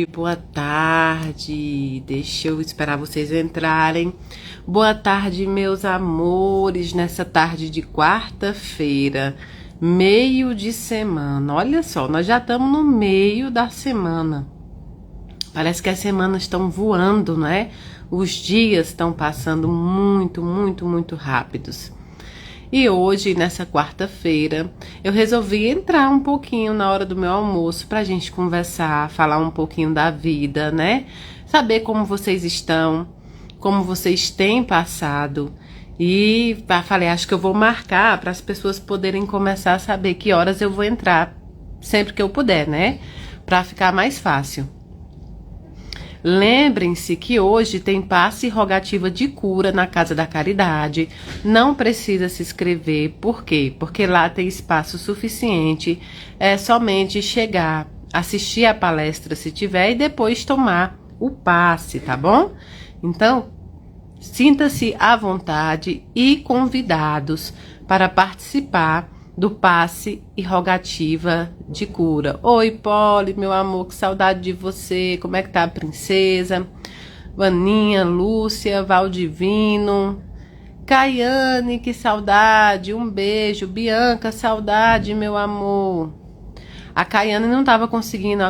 Boa tarde, deixa eu esperar vocês entrarem. Boa tarde, meus amores, nessa tarde de quarta-feira, meio de semana. Olha só, nós já estamos no meio da semana. Parece que as semanas estão voando, não é? Os dias estão passando muito rápidos. E hoje, nessa quarta-feira, eu resolvi entrar um pouquinho na hora do meu almoço pra gente conversar, falar um pouquinho da vida, né? Saber como vocês estão, como vocês têm passado. E falei, acho que eu vou marcar para as pessoas poderem começar a saber que horas eu vou entrar, sempre que eu puder, né? Pra ficar mais fácil. Lembrem-se que hoje tem passe e rogativa de cura na Casa da Caridade. Não precisa se inscrever. Por quê? Porque lá tem espaço suficiente. É somente chegar, assistir a palestra se tiver e depois tomar o passe, tá bom? Então, sinta-se à vontade e convidados para participar do passe e rogativa de cura. Oi, Polly, meu amor, que saudade de você. Como é que tá a princesa? Vaninha, Lúcia, Valdivino, Caiane, que saudade. Um beijo. Bianca, saudade, meu amor. A Caiane não estava conseguindo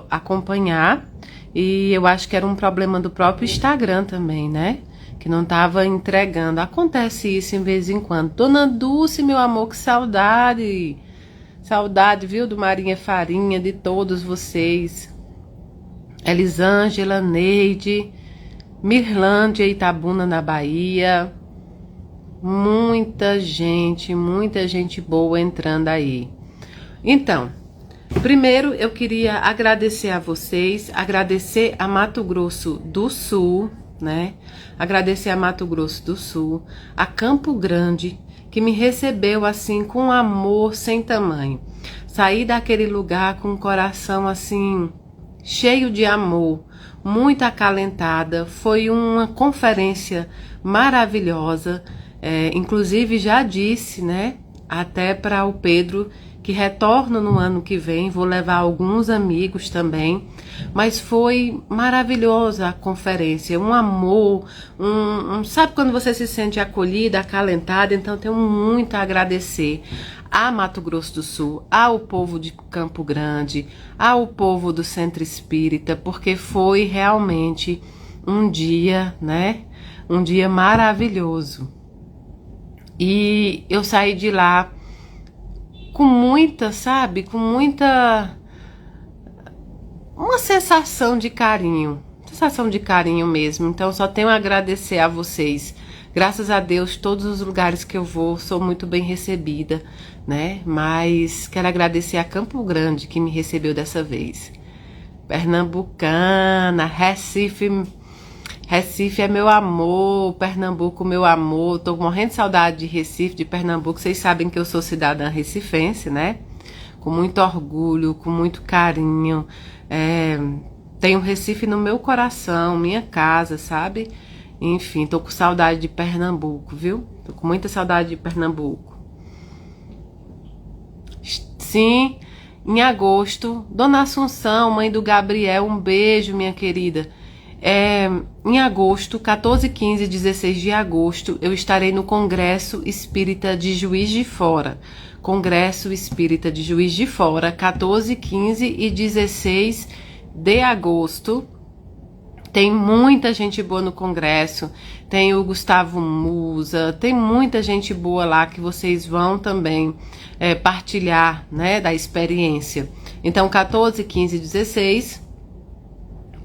acompanhar e eu acho que era um problema do próprio Instagram também, né? Que não estava entregando. Acontece isso em vez em quando. Dona Dulce, meu amor, que saudade. Saudade, viu, do Marinha Farinha, de todos vocês. Elisângela, Neide, Mirlândia, Itabuna, na Bahia. Muita gente boa entrando aí. Então, primeiro eu queria agradecer a vocês, agradecer a Mato Grosso do Sul, né? Agradecer a Mato Grosso do Sul, a Campo Grande, que me recebeu assim com amor sem tamanho. Saí daquele lugar com o coração assim cheio de amor, muito acalentada. Foi uma conferência maravilhosa. Inclusive já disse, né? Até para o Pedro que retorno no ano que vem, vou levar alguns amigos também, mas foi maravilhosa a conferência, um amor, sabe quando você se sente acolhida, acalentada? Então tenho muito a agradecer a Mato Grosso do Sul, ao povo de Campo Grande, ao povo do Centro Espírita, porque foi realmente um dia, né? Um dia maravilhoso. E eu saí de lá com muita, sabe, com muita, uma sensação de carinho mesmo. Então só tenho a agradecer a vocês. Graças a Deus, todos os lugares que eu vou, sou muito bem recebida, né? Mas quero agradecer a Campo Grande, que me recebeu dessa vez. Pernambucana, Recife é meu amor, Pernambuco meu amor. Tô morrendo de saudade de Recife, de Pernambuco. Vocês sabem que eu sou cidadã recifense, né? Com muito orgulho, com muito carinho. Tenho Recife no meu coração, minha casa, sabe? Enfim, tô com saudade de Pernambuco, viu? Tô com muita saudade de Pernambuco. Sim, em agosto, Dona Assunção, mãe do Gabriel, um beijo, minha querida. Em agosto, 14, 15 e 16 de agosto, eu estarei no Congresso Espírita de Juiz de Fora. Congresso Espírita de Juiz de Fora, 14, 15 e 16 de agosto. Tem muita gente boa no congresso, tem o Gustavo Musa, tem muita gente boa lá que vocês vão também partilhar, né, da experiência. Então, 14, 15 e 16...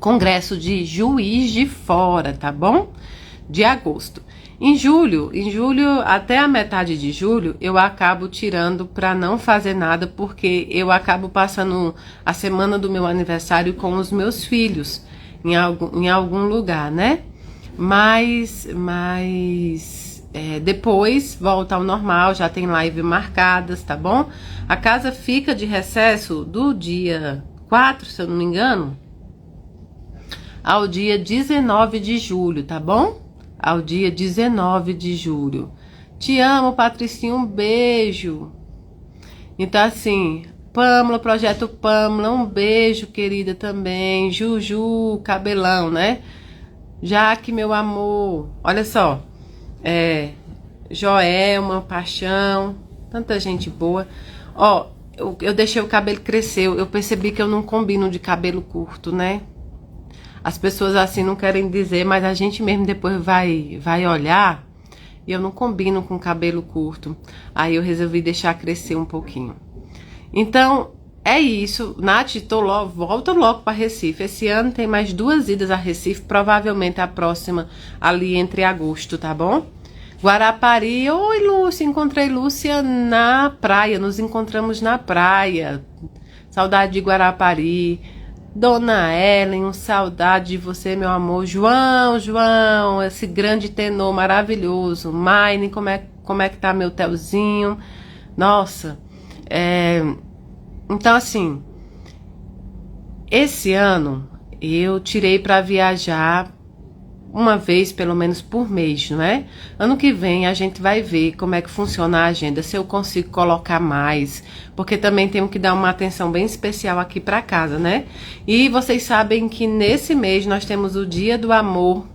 Congresso de Juiz de Fora, tá bom? De agosto. Em julho, até a metade de julho, eu acabo tirando para não fazer nada, porque eu acabo passando a semana do meu aniversário com os meus filhos em algum lugar, né? Mas depois volta ao normal, já tem live marcadas, tá bom? A casa fica de recesso do dia 4, se eu não me engano, ao dia 19 de julho, tá bom? Ao dia 19 de julho. Te amo, Patricinha, um beijo. Então, assim, Pâmela, Projeto Pâmela, um beijo, querida, também. Juju, cabelão, né? Jaque, meu amor, olha só. Joelma, Paixão, tanta gente boa. Ó, eu deixei o cabelo crescer, eu percebi que eu não combino de cabelo curto, né? As pessoas assim não querem dizer, mas a gente mesmo depois vai olhar e eu não combino com cabelo curto. Aí eu resolvi deixar crescer um pouquinho. Então, é isso. Nath, volta logo para Recife. Esse ano tem mais 2 idas a Recife, provavelmente a próxima ali entre agosto, tá bom? Guarapari, oi Lúcia, encontrei Lúcia na praia, nos encontramos na praia. Saudade de Guarapari. Dona Ellen, saudade de você, meu amor. João, esse grande tenor maravilhoso. Maine, como é que tá meu Telzinho? Nossa, então assim, esse ano eu tirei para viajar uma vez pelo menos por mês, não é? Ano que vem a gente vai ver como é que funciona a agenda, se eu consigo colocar mais, porque também temos que dar uma atenção bem especial aqui para casa, né? E vocês sabem que nesse mês nós temos o Dia do Amor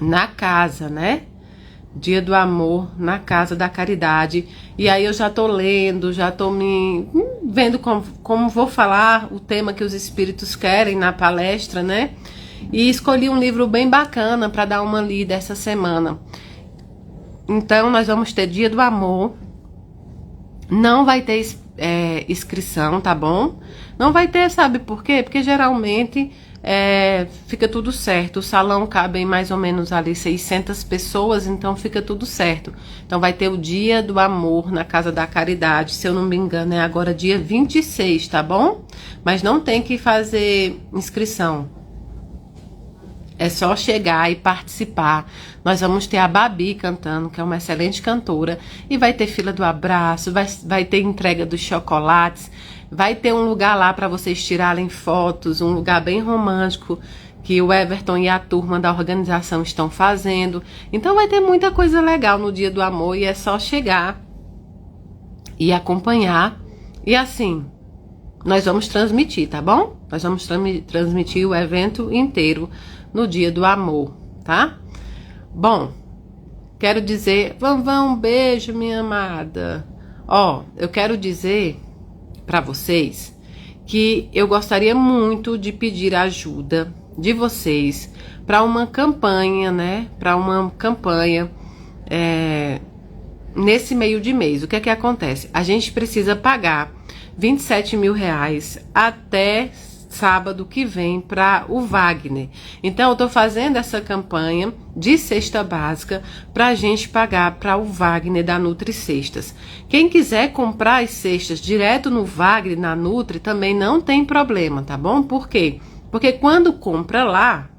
na casa, né? Dia do Amor na Casa da Caridade. E aí eu já tô lendo, já tô me vendo como vou falar o tema que os espíritos querem na palestra, né? E escolhi um livro bem bacana para dar uma lida essa semana. Então, nós vamos ter Dia do Amor. Não vai ter inscrição, tá bom? Não vai ter, sabe por quê? Porque geralmente fica tudo certo. O salão cabe em mais ou menos ali 600 pessoas, então fica tudo certo. Então vai ter o Dia do Amor na Casa da Caridade, se eu não me engano é agora dia 26, tá bom? Mas não tem que fazer inscrição. É só chegar e participar. Nós vamos ter a Babi cantando, que é uma excelente cantora. E vai ter fila do abraço, vai ter entrega dos chocolates. Vai ter um lugar lá para vocês tirarem fotos, um lugar bem romântico que o Everton e a turma da organização estão fazendo. Então vai ter muita coisa legal no Dia do Amor e é só chegar e acompanhar. E assim, nós vamos transmitir, tá bom? Nós vamos transmitir o evento inteiro no Dia do Amor, tá? Bom, quero dizer, um beijo, minha amada. Ó, eu quero dizer para vocês que eu gostaria muito de pedir ajuda de vocês para uma campanha, né? Para uma campanha nesse meio de mês. O que é que acontece? A gente precisa pagar 27 mil reais até sábado que vem para o Wagner. Então eu tô fazendo essa campanha de cesta básica para a gente pagar para o Wagner da Nutri Cestas. Quem quiser comprar as cestas direto no Wagner, na Nutri, também não tem problema, tá bom? Por quê? Porque quando compra lá,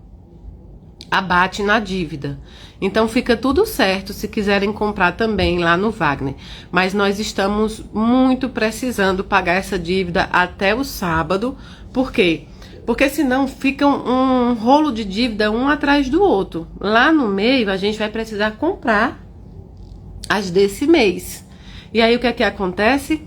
abate na dívida. Então fica tudo certo se quiserem comprar também lá no Wagner. Mas nós estamos muito precisando pagar essa dívida até o sábado. Por quê? Porque senão fica um rolo de dívida um atrás do outro. Lá no meio a gente vai precisar comprar as desse mês. E aí o que é que acontece?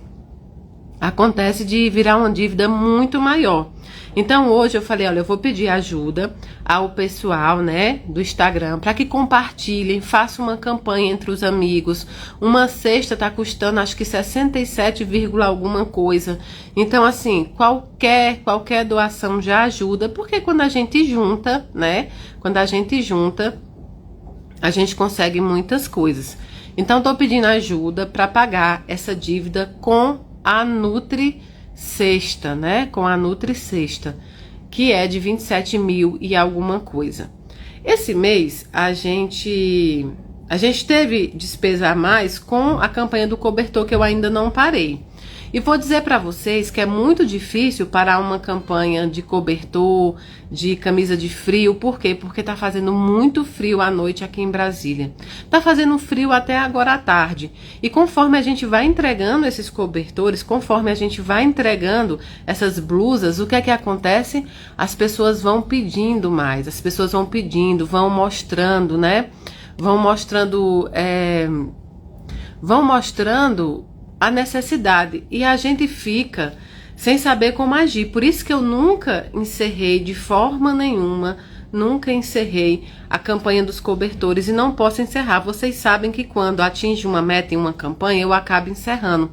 Acontece de virar uma dívida muito maior. Então hoje eu falei, olha, eu vou pedir ajuda ao pessoal, né, do Instagram, para que compartilhem, façam uma campanha entre os amigos. Uma cesta tá custando acho que 67, alguma coisa. Então assim, qualquer doação já ajuda, porque quando a gente junta, né, a gente consegue muitas coisas. Então tô pedindo ajuda para pagar essa dívida com a Nutri Cesta, né? Com a Nutri Cesta, que é de 27 mil e alguma coisa. Esse mês a gente teve despesa a mais com a campanha do cobertor, que eu ainda não parei. E vou dizer para vocês que é muito difícil parar uma campanha de cobertor, de camisa de frio. Por quê? Porque tá fazendo muito frio à noite aqui em Brasília. Tá fazendo frio até agora à tarde. E conforme a gente vai entregando esses cobertores, conforme a gente vai entregando essas blusas, o que é que acontece? As pessoas vão pedindo mais, as pessoas vão pedindo, vão mostrando, né? Vão mostrando a necessidade e a gente fica sem saber como agir. Por isso que eu nunca encerrei de forma nenhuma, nunca encerrei a campanha dos cobertores e não posso encerrar. Vocês sabem que quando atinge uma meta em uma campanha, eu acabo encerrando.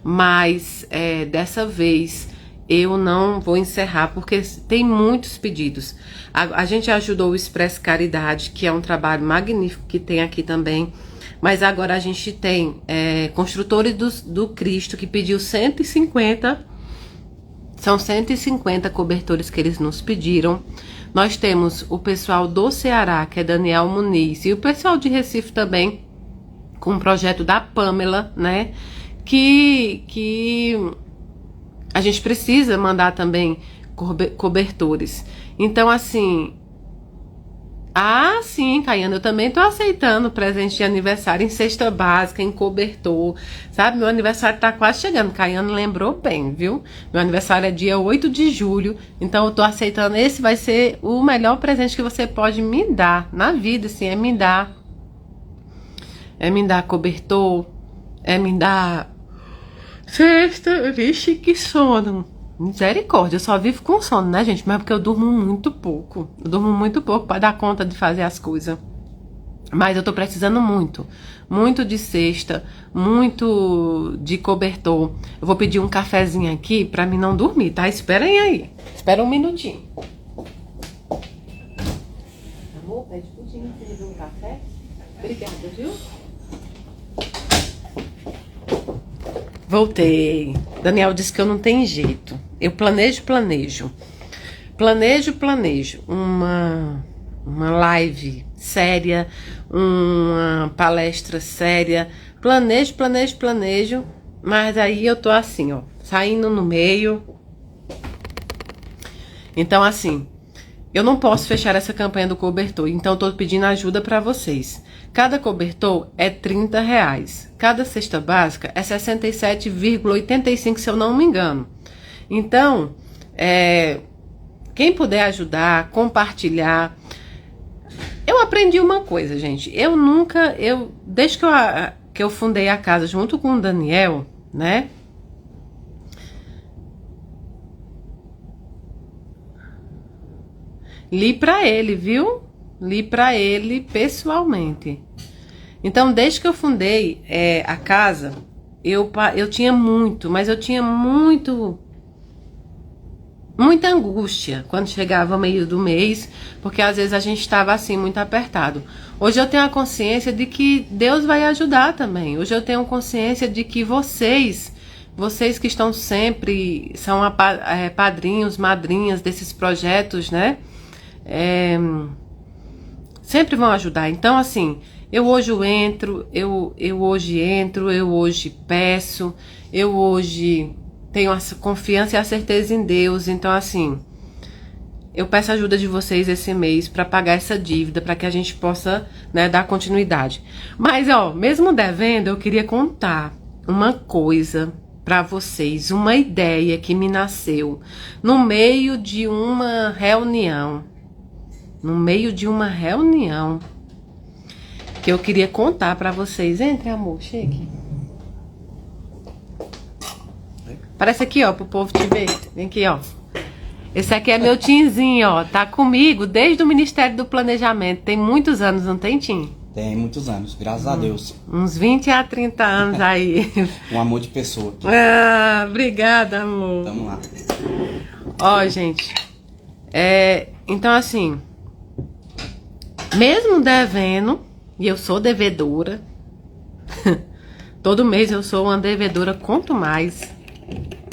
Mas dessa vez eu não vou encerrar porque tem muitos pedidos. A gente ajudou o Expresso Caridade, que é um trabalho magnífico que tem aqui também. Mas agora a gente tem Construtores do Cristo, que pediu 150. São 150 cobertores que eles nos pediram. Nós temos o pessoal do Ceará, que é Daniel Muniz, e o pessoal de Recife também, com o projeto da Pamela, né? Que a gente precisa mandar também cobertores. Então, assim... Ah, sim, Caiana, eu também tô aceitando presente de aniversário em cesta básica, em cobertor, sabe? Meu aniversário tá quase chegando, Caiana lembrou bem, viu? Meu aniversário é dia 8 de julho, então eu tô aceitando. Esse vai ser o melhor presente que você pode me dar na vida, assim, é me dar cobertor, é me dar cesta. Vixe, que sono. Misericórdia, eu só vivo com sono, né, gente? Mas é porque eu durmo muito pouco. Eu durmo muito pouco para dar conta de fazer as coisas. Mas eu tô precisando muito de cesta, muito de cobertor. Eu vou pedir um cafezinho aqui para mim não dormir, tá? Esperem aí. Espera um minutinho. Amor, pede pudim, você me deu um café? Obrigada, viu? Voltei. Daniel disse que eu não tenho jeito. Eu planejo uma live séria, uma palestra séria. Planejo, mas aí eu tô assim, ó, saindo no meio. Então, assim, eu não posso fechar essa campanha do cobertor, então eu tô pedindo ajuda para vocês. Cada cobertor é R$30. Cada cesta básica é 67,85, se eu não me engano. Então, quem puder ajudar, compartilhar. Eu aprendi uma coisa, gente. Desde que eu fundei a casa junto com o Daniel, né? Li pra ele, viu? Li pra ele pessoalmente. Então, desde que eu fundei a casa, eu tinha muita angústia quando chegava o meio do mês, porque às vezes a gente estava assim, muito apertado. Hoje eu tenho a consciência de que Deus vai ajudar também. Hoje eu tenho consciência de que vocês que estão sempre, são padrinhos, madrinhas desses projetos, né? Sempre vão ajudar. Então, assim, eu hoje peço, eu hoje tenho a confiança e a certeza em Deus. Então, assim, eu peço a ajuda de vocês esse mês para pagar essa dívida, para que a gente possa, né, dar continuidade. Mas, ó, mesmo devendo, eu queria contar uma coisa para vocês, uma ideia que me nasceu no meio de uma reunião. Que eu queria contar pra vocês. Entre, amor, chegue. Parece aqui, ó, pro povo te ver. Vem aqui, ó. Esse aqui é meu Tinzinho, ó. Tá comigo desde o Ministério do Planejamento. Tem muitos anos, não tem, Tim? Tem muitos anos, graças a Deus. Uns 20 a 30 anos aí. Um amor de pessoa. Ah, obrigada, amor. Vamos lá. Ó, gente. Então, assim... Mesmo devendo, e eu sou devedora, todo mês eu sou uma devedora, quanto mais,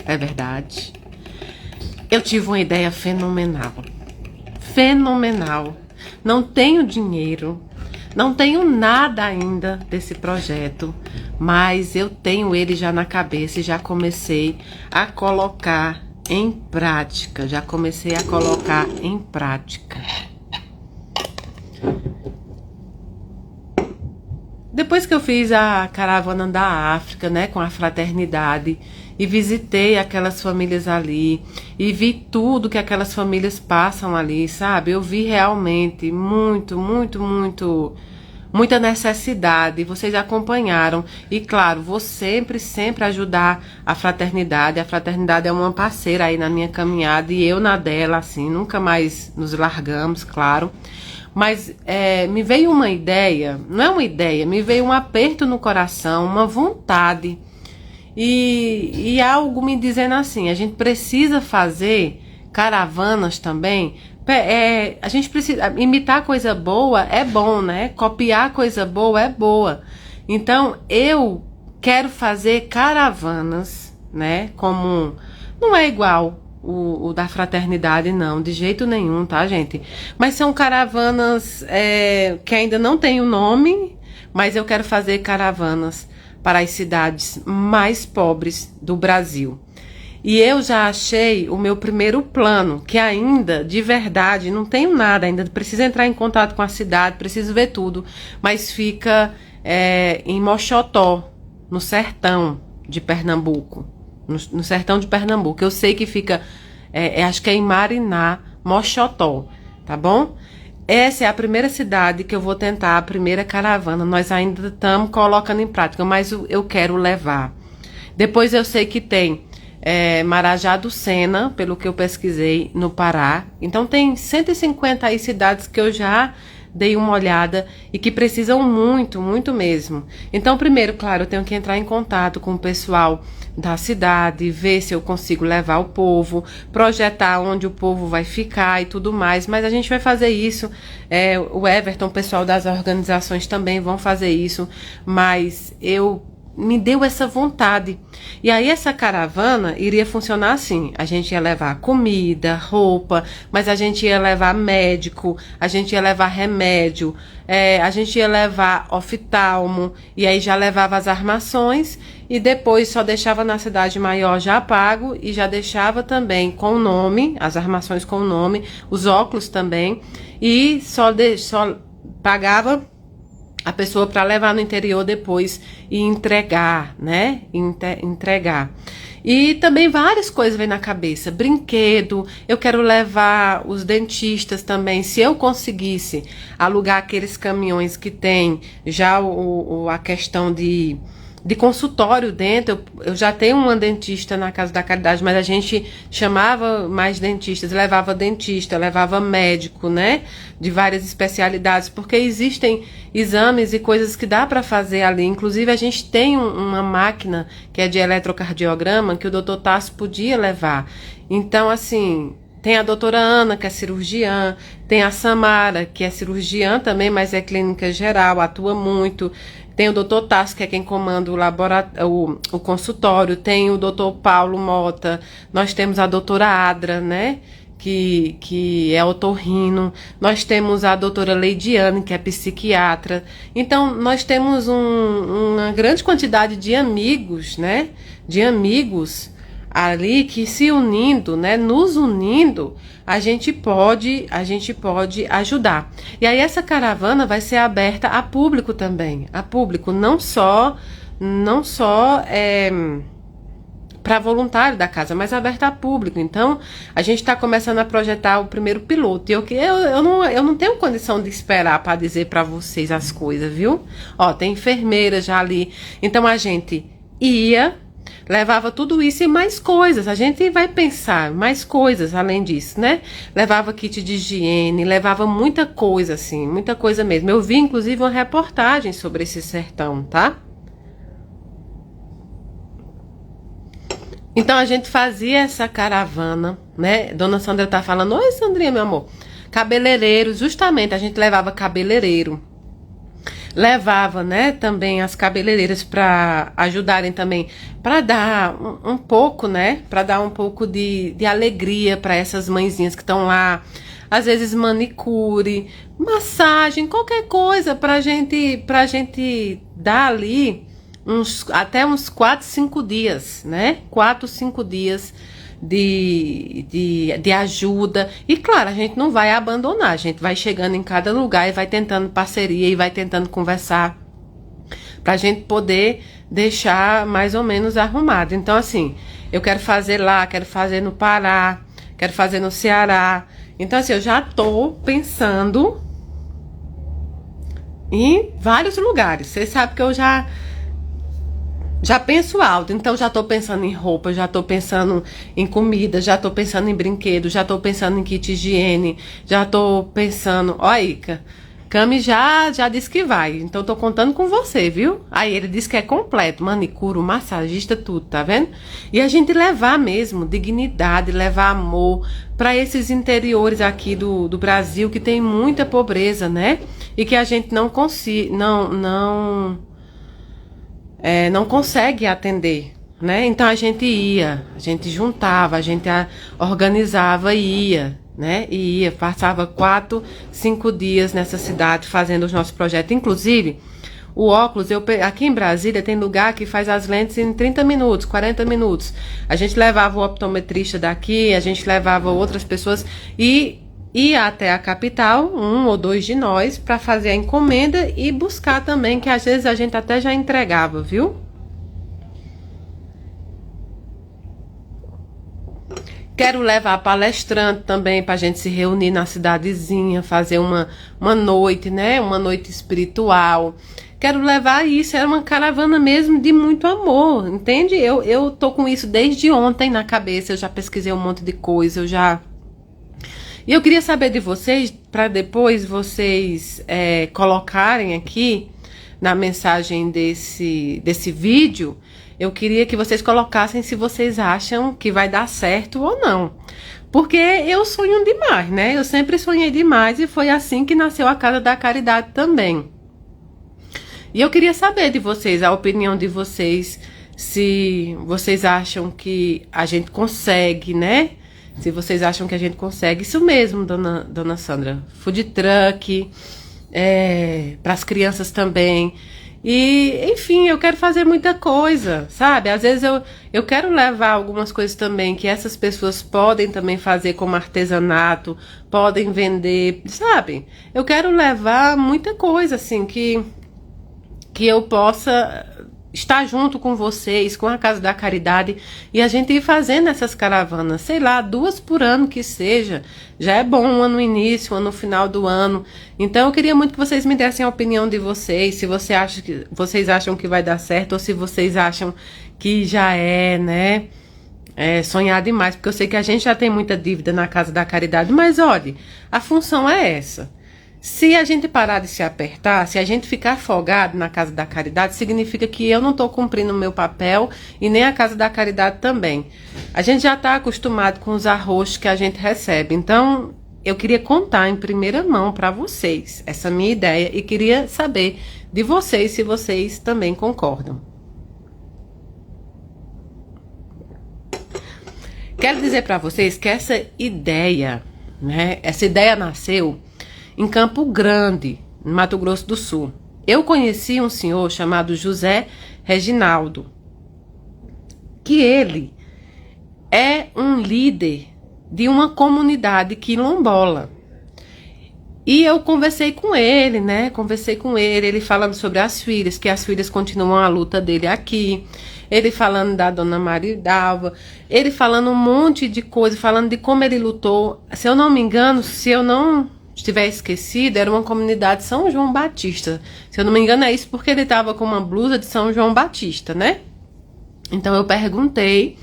é verdade. Eu tive uma ideia fenomenal. Não tenho dinheiro, não tenho nada ainda desse projeto, mas eu tenho ele já na cabeça e já comecei a colocar em prática. Depois que eu fiz a caravana da África, né, com a fraternidade, e visitei aquelas famílias ali, e vi tudo que aquelas famílias passam ali, sabe? Eu vi realmente muita necessidade, vocês acompanharam. E claro, vou sempre ajudar a fraternidade. A fraternidade é uma parceira aí na minha caminhada e eu na dela, assim, nunca mais nos largamos, claro. Mas me veio uma ideia, não é uma ideia, me veio um aperto no coração, uma vontade e algo me dizendo assim, a gente precisa fazer caravanas também. A gente precisa imitar coisa boa, é bom, né? Copiar coisa boa é boa. Então eu quero fazer caravanas, né? Como não é igual o da fraternidade, não, de jeito nenhum, tá, gente? Mas são caravanas que ainda não tem o nome, mas eu quero fazer caravanas para as cidades mais pobres do Brasil. E eu já achei o meu primeiro plano, que ainda, de verdade, não tenho nada, ainda preciso entrar em contato com a cidade, preciso ver tudo, mas fica em Moxotó, no sertão de Pernambuco. No sertão de Pernambuco. Eu sei que fica, acho que é em Mariná, Moxotó, tá bom? Essa é a primeira cidade que eu vou tentar, a primeira caravana. Nós ainda estamos colocando em prática, mas eu quero levar. Depois eu sei que tem Marajá do Sena, pelo que eu pesquisei, no Pará. Então tem 150 aí cidades que eu já dei uma olhada e que precisam muito, muito mesmo. Então, primeiro, claro, eu tenho que entrar em contato com o pessoal da cidade, ver se eu consigo levar o povo, projetar onde o povo vai ficar e tudo mais, mas a gente vai fazer isso, o Everton, o pessoal das organizações também vão fazer isso, mas me deu essa vontade. E aí essa caravana iria funcionar assim, a gente ia levar comida, roupa, mas a gente ia levar médico, a gente ia levar remédio, a gente ia levar oftalmo, e aí já levava as armações, e depois só deixava na cidade maior já pago, e já deixava também com o nome, as armações com o nome, os óculos também, e só pagava a pessoa para levar no interior depois e entregar, né? Entregar. E também várias coisas vêm na cabeça. Brinquedo, eu quero levar os dentistas também. Se eu conseguisse alugar aqueles caminhões que tem já a questão de consultório dentro, eu já tenho uma dentista na Casa da Caridade, mas a gente chamava mais dentistas, levava dentista, levava médico, né, de várias especialidades, porque existem exames e coisas que dá para fazer ali, inclusive a gente tem uma máquina que é de eletrocardiograma, que o doutor Tasso podia levar, então assim, tem a doutora Ana, que é cirurgiã, tem a Samara, que é cirurgiã também, mas é clínica geral, atua muito. Tem o doutor Tasso, que é quem comanda o consultório. Tem o doutor Paulo Mota. Nós temos a doutora Adra, né? Que é otorrino. Nós temos a doutora Leidiane, que é psiquiatra. Então, nós temos uma grande quantidade de amigos, né? De amigos ali que se unindo, né, nos unindo, a gente pode ajudar. E aí essa caravana vai ser aberta a público também, a público, não só para voluntário da casa, mas aberta a público. Então, a gente está começando a projetar o primeiro piloto. E eu não tenho condição de esperar para dizer para vocês as coisas, viu? Ó, tem enfermeira já ali. Então, a gente levava tudo isso e mais coisas. A gente vai pensar mais coisas além disso, né? Levava kit de higiene, levava muita coisa, assim, muita coisa mesmo. Eu vi, inclusive, uma reportagem sobre esse sertão, tá? Então, a gente fazia essa caravana, né? Dona Sandra tá falando, oi, Sandrinha, meu amor. Cabeleireiro, justamente, a gente levava cabeleireiro. Levava, né, também as cabeleireiras para ajudarem também, para dar um pouco, né, para dar um pouco de alegria para essas mãezinhas que estão lá. Às vezes manicure, massagem, qualquer coisa pra gente dar ali até uns 4, 5 dias, né? 4, 5 dias de ajuda. E claro, a gente não vai abandonar, a gente vai chegando em cada lugar e vai tentando parceria e vai tentando conversar pra gente poder deixar mais ou menos arrumado. Então assim, eu quero fazer lá, quero fazer no Pará, quero fazer no Ceará. Então assim, eu já tô pensando em vários lugares. Vocês sabem que eu já penso alto, então já tô pensando em roupa, já tô pensando em comida, já tô pensando em brinquedo, já tô pensando em kit higiene, já tô pensando, ó, Ica, Cami já disse que vai, então tô contando com você, viu? Aí ele disse que é completo, manicure, massagista, tudo, tá vendo? E a gente levar mesmo dignidade, levar amor para esses interiores aqui do Brasil que tem muita pobreza, né? E que a gente não consegue atender, né? Então a gente juntava, a gente organizava e ia, né? E ia, passava 4, 5 dias nessa cidade fazendo os nossos projetos. Inclusive, o óculos, aqui em Brasília tem lugar que faz as lentes em 30 minutos, 40 minutos. A gente levava o optometrista daqui, a gente levava outras pessoas e ia até a capital, 1 ou 2 de nós, para fazer a encomenda e buscar também, que às vezes a gente até já entregava, viu? Quero levar palestrante também para a gente se reunir na cidadezinha, fazer uma noite, né? Uma noite espiritual. Quero levar isso, era uma caravana mesmo de muito amor, entende? Eu tô com isso desde ontem na cabeça, eu já pesquisei um monte de coisa, E eu queria saber de vocês, para depois vocês colocarem aqui na mensagem desse vídeo, eu queria que vocês colocassem se vocês acham que vai dar certo ou não. Porque eu sonho demais, né? Eu sempre sonhei demais e foi assim que nasceu a Casa da Caridade também. E eu queria saber de vocês, a opinião de vocês, se vocês acham que a gente consegue, né? Se vocês acham que a gente consegue, isso mesmo, dona Sandra. Food truck, para as crianças também. E, enfim, eu quero fazer muita coisa, sabe? Às vezes eu quero levar algumas coisas também que essas pessoas podem também fazer como artesanato, podem vender, sabe? Eu quero levar muita coisa, assim, que eu possa estar junto com vocês, com a Casa da Caridade, e a gente ir fazendo essas caravanas, sei lá, 2 por ano que seja, já é bom, uma no início, uma no final do ano. Então eu queria muito que vocês me dessem a opinião de vocês, se vocês acham que vai dar certo, ou se vocês acham que já né, sonhar demais, porque eu sei que a gente já tem muita dívida na Casa da Caridade, mas olha, a função é essa. Se a gente parar de se apertar, se a gente ficar afogado na Casa da Caridade, significa que eu não estou cumprindo o meu papel e nem a Casa da Caridade também. A gente já está acostumado com os arroxos que a gente recebe. Então, eu queria contar em primeira mão para vocês essa minha ideia e queria saber de vocês se vocês também concordam. Quero dizer para vocês que essa ideia, né, essa ideia nasceu em Campo Grande, no Mato Grosso do Sul. Eu conheci um senhor chamado José Reginaldo, que ele é um líder de uma comunidade quilombola. E eu conversei com ele, né? Ele falando sobre as filhas, que as filhas continuam a luta dele aqui. Ele falando da dona Maridalva, ele falando um monte de coisa, falando de como ele lutou. Se eu não me engano, se eu não estiver esquecido, era uma comunidade São João Batista. Se eu não me engano é isso, porque ele estava com uma blusa de São João Batista, né? Então eu perguntei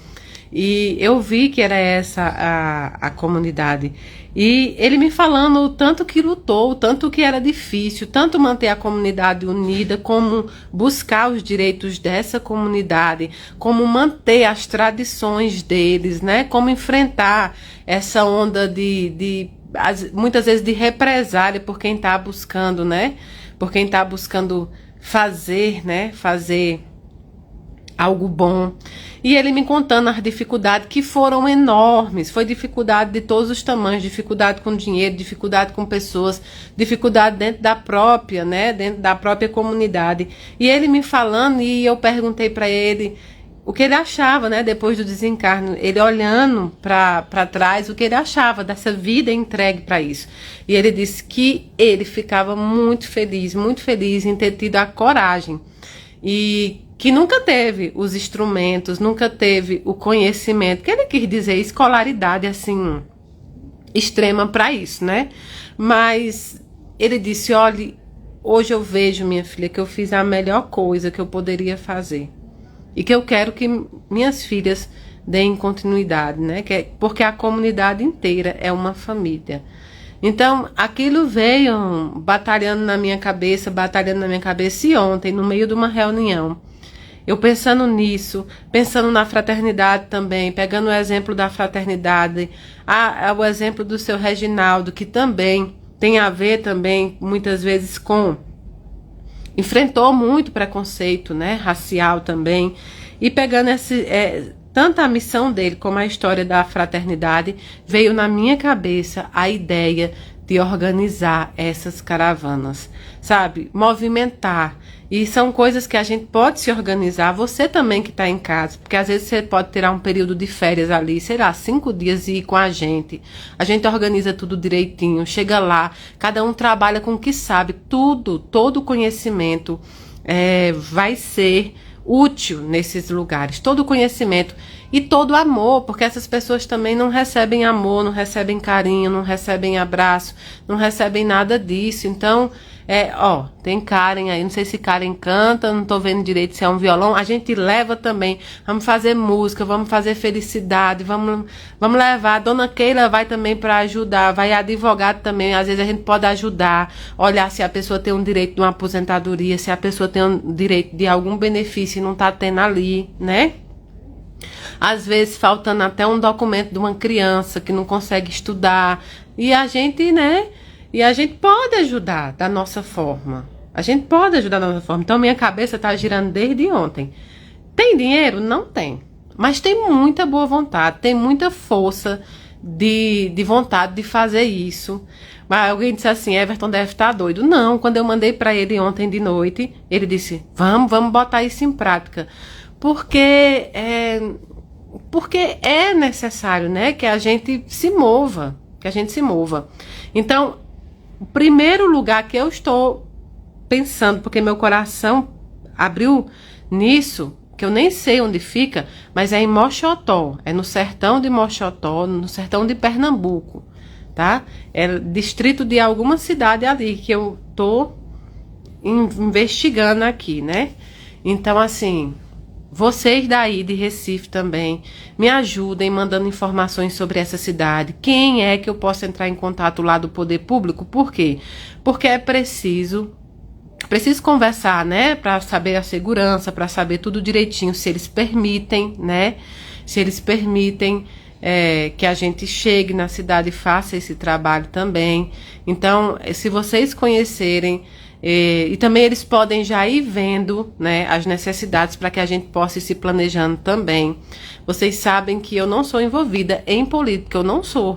e eu vi que era essa a comunidade. E ele me falando o tanto que lutou, o tanto que era difícil, tanto manter a comunidade unida, como buscar os direitos dessa comunidade, como manter as tradições deles, né? Como enfrentar essa onda muitas vezes de represália por quem está buscando, né? Por quem está buscando fazer, né? Fazer algo bom. E ele me contando as dificuldades que foram enormes. Foi dificuldade de todos os tamanhos, dificuldade com dinheiro, dificuldade com pessoas, dificuldade dentro da própria, né? Dentro da própria comunidade. E ele me falando, e eu perguntei para ele o que ele achava, né, depois do desencarno, ele olhando para trás, o que ele achava dessa vida entregue para isso. E ele disse que ele ficava muito feliz em ter tido a coragem e que nunca teve os instrumentos, nunca teve o conhecimento, que ele quis dizer escolaridade assim extrema para isso, né? Mas ele disse, olha, hoje eu vejo, minha filha, que eu fiz a melhor coisa que eu poderia fazer. E que eu quero que minhas filhas deem continuidade, né? Porque a comunidade inteira é uma família. Então, aquilo veio batalhando na minha cabeça, e ontem, no meio de uma reunião, eu pensando nisso, pensando na fraternidade também, pegando o exemplo da fraternidade, o exemplo do seu Reginaldo, que também tem a ver também, muitas vezes, enfrentou muito preconceito, né, racial também, e pegando tanto a missão dele como a história da fraternidade, veio na minha cabeça a ideia de organizar essas caravanas, sabe? Movimentar. E são coisas que a gente pode se organizar, você também que está em casa, porque às vezes você pode tirar um período de férias ali, sei lá, 5 dias e ir com a gente organiza tudo direitinho, chega lá, cada um trabalha com o que sabe, todo o conhecimento vai ser útil nesses lugares, todo o conhecimento e todo o amor, porque essas pessoas também não recebem amor, não recebem carinho, não recebem abraço, não recebem nada disso. Então, tem Karen aí, não sei se Karen canta, não tô vendo direito se é um violão, a gente leva também, vamos fazer música, vamos fazer felicidade, vamos levar, a dona Keila vai também para ajudar, vai advogado também, às vezes a gente pode ajudar, olhar se a pessoa tem um direito de uma aposentadoria, se a pessoa tem um direito de algum benefício e não tá tendo ali, né? Às vezes faltando até um documento de uma criança que não consegue estudar, e a gente, né? E a gente pode ajudar da nossa forma. Então, minha cabeça tá girando desde ontem. Tem dinheiro? Não tem. Mas tem muita boa vontade, tem muita força de vontade de fazer isso. Mas alguém disse assim, Everton deve estar doido. Não, quando eu mandei para ele ontem de noite, ele disse, vamos botar isso em prática. Porque é necessário, né, que a gente se mova. Então, o primeiro lugar que eu estou pensando, porque meu coração abriu nisso, que eu nem sei onde fica, mas é em Mochotó, é no sertão de Mochotó, no sertão de Pernambuco, tá? É distrito de alguma cidade ali que eu tô investigando aqui, né? Então, assim, vocês daí de Recife também me ajudem mandando informações sobre essa cidade. Quem é que eu posso entrar em contato lá do poder público? Por quê? Porque é preciso conversar, né? Para saber a segurança, para saber tudo direitinho, se eles permitem, né? Se eles permitem que a gente chegue na cidade e faça esse trabalho também. Então, se vocês conhecerem, e também eles podem já ir vendo, né, as necessidades para que a gente possa ir se planejando também. Vocês sabem que eu não sou envolvida em política,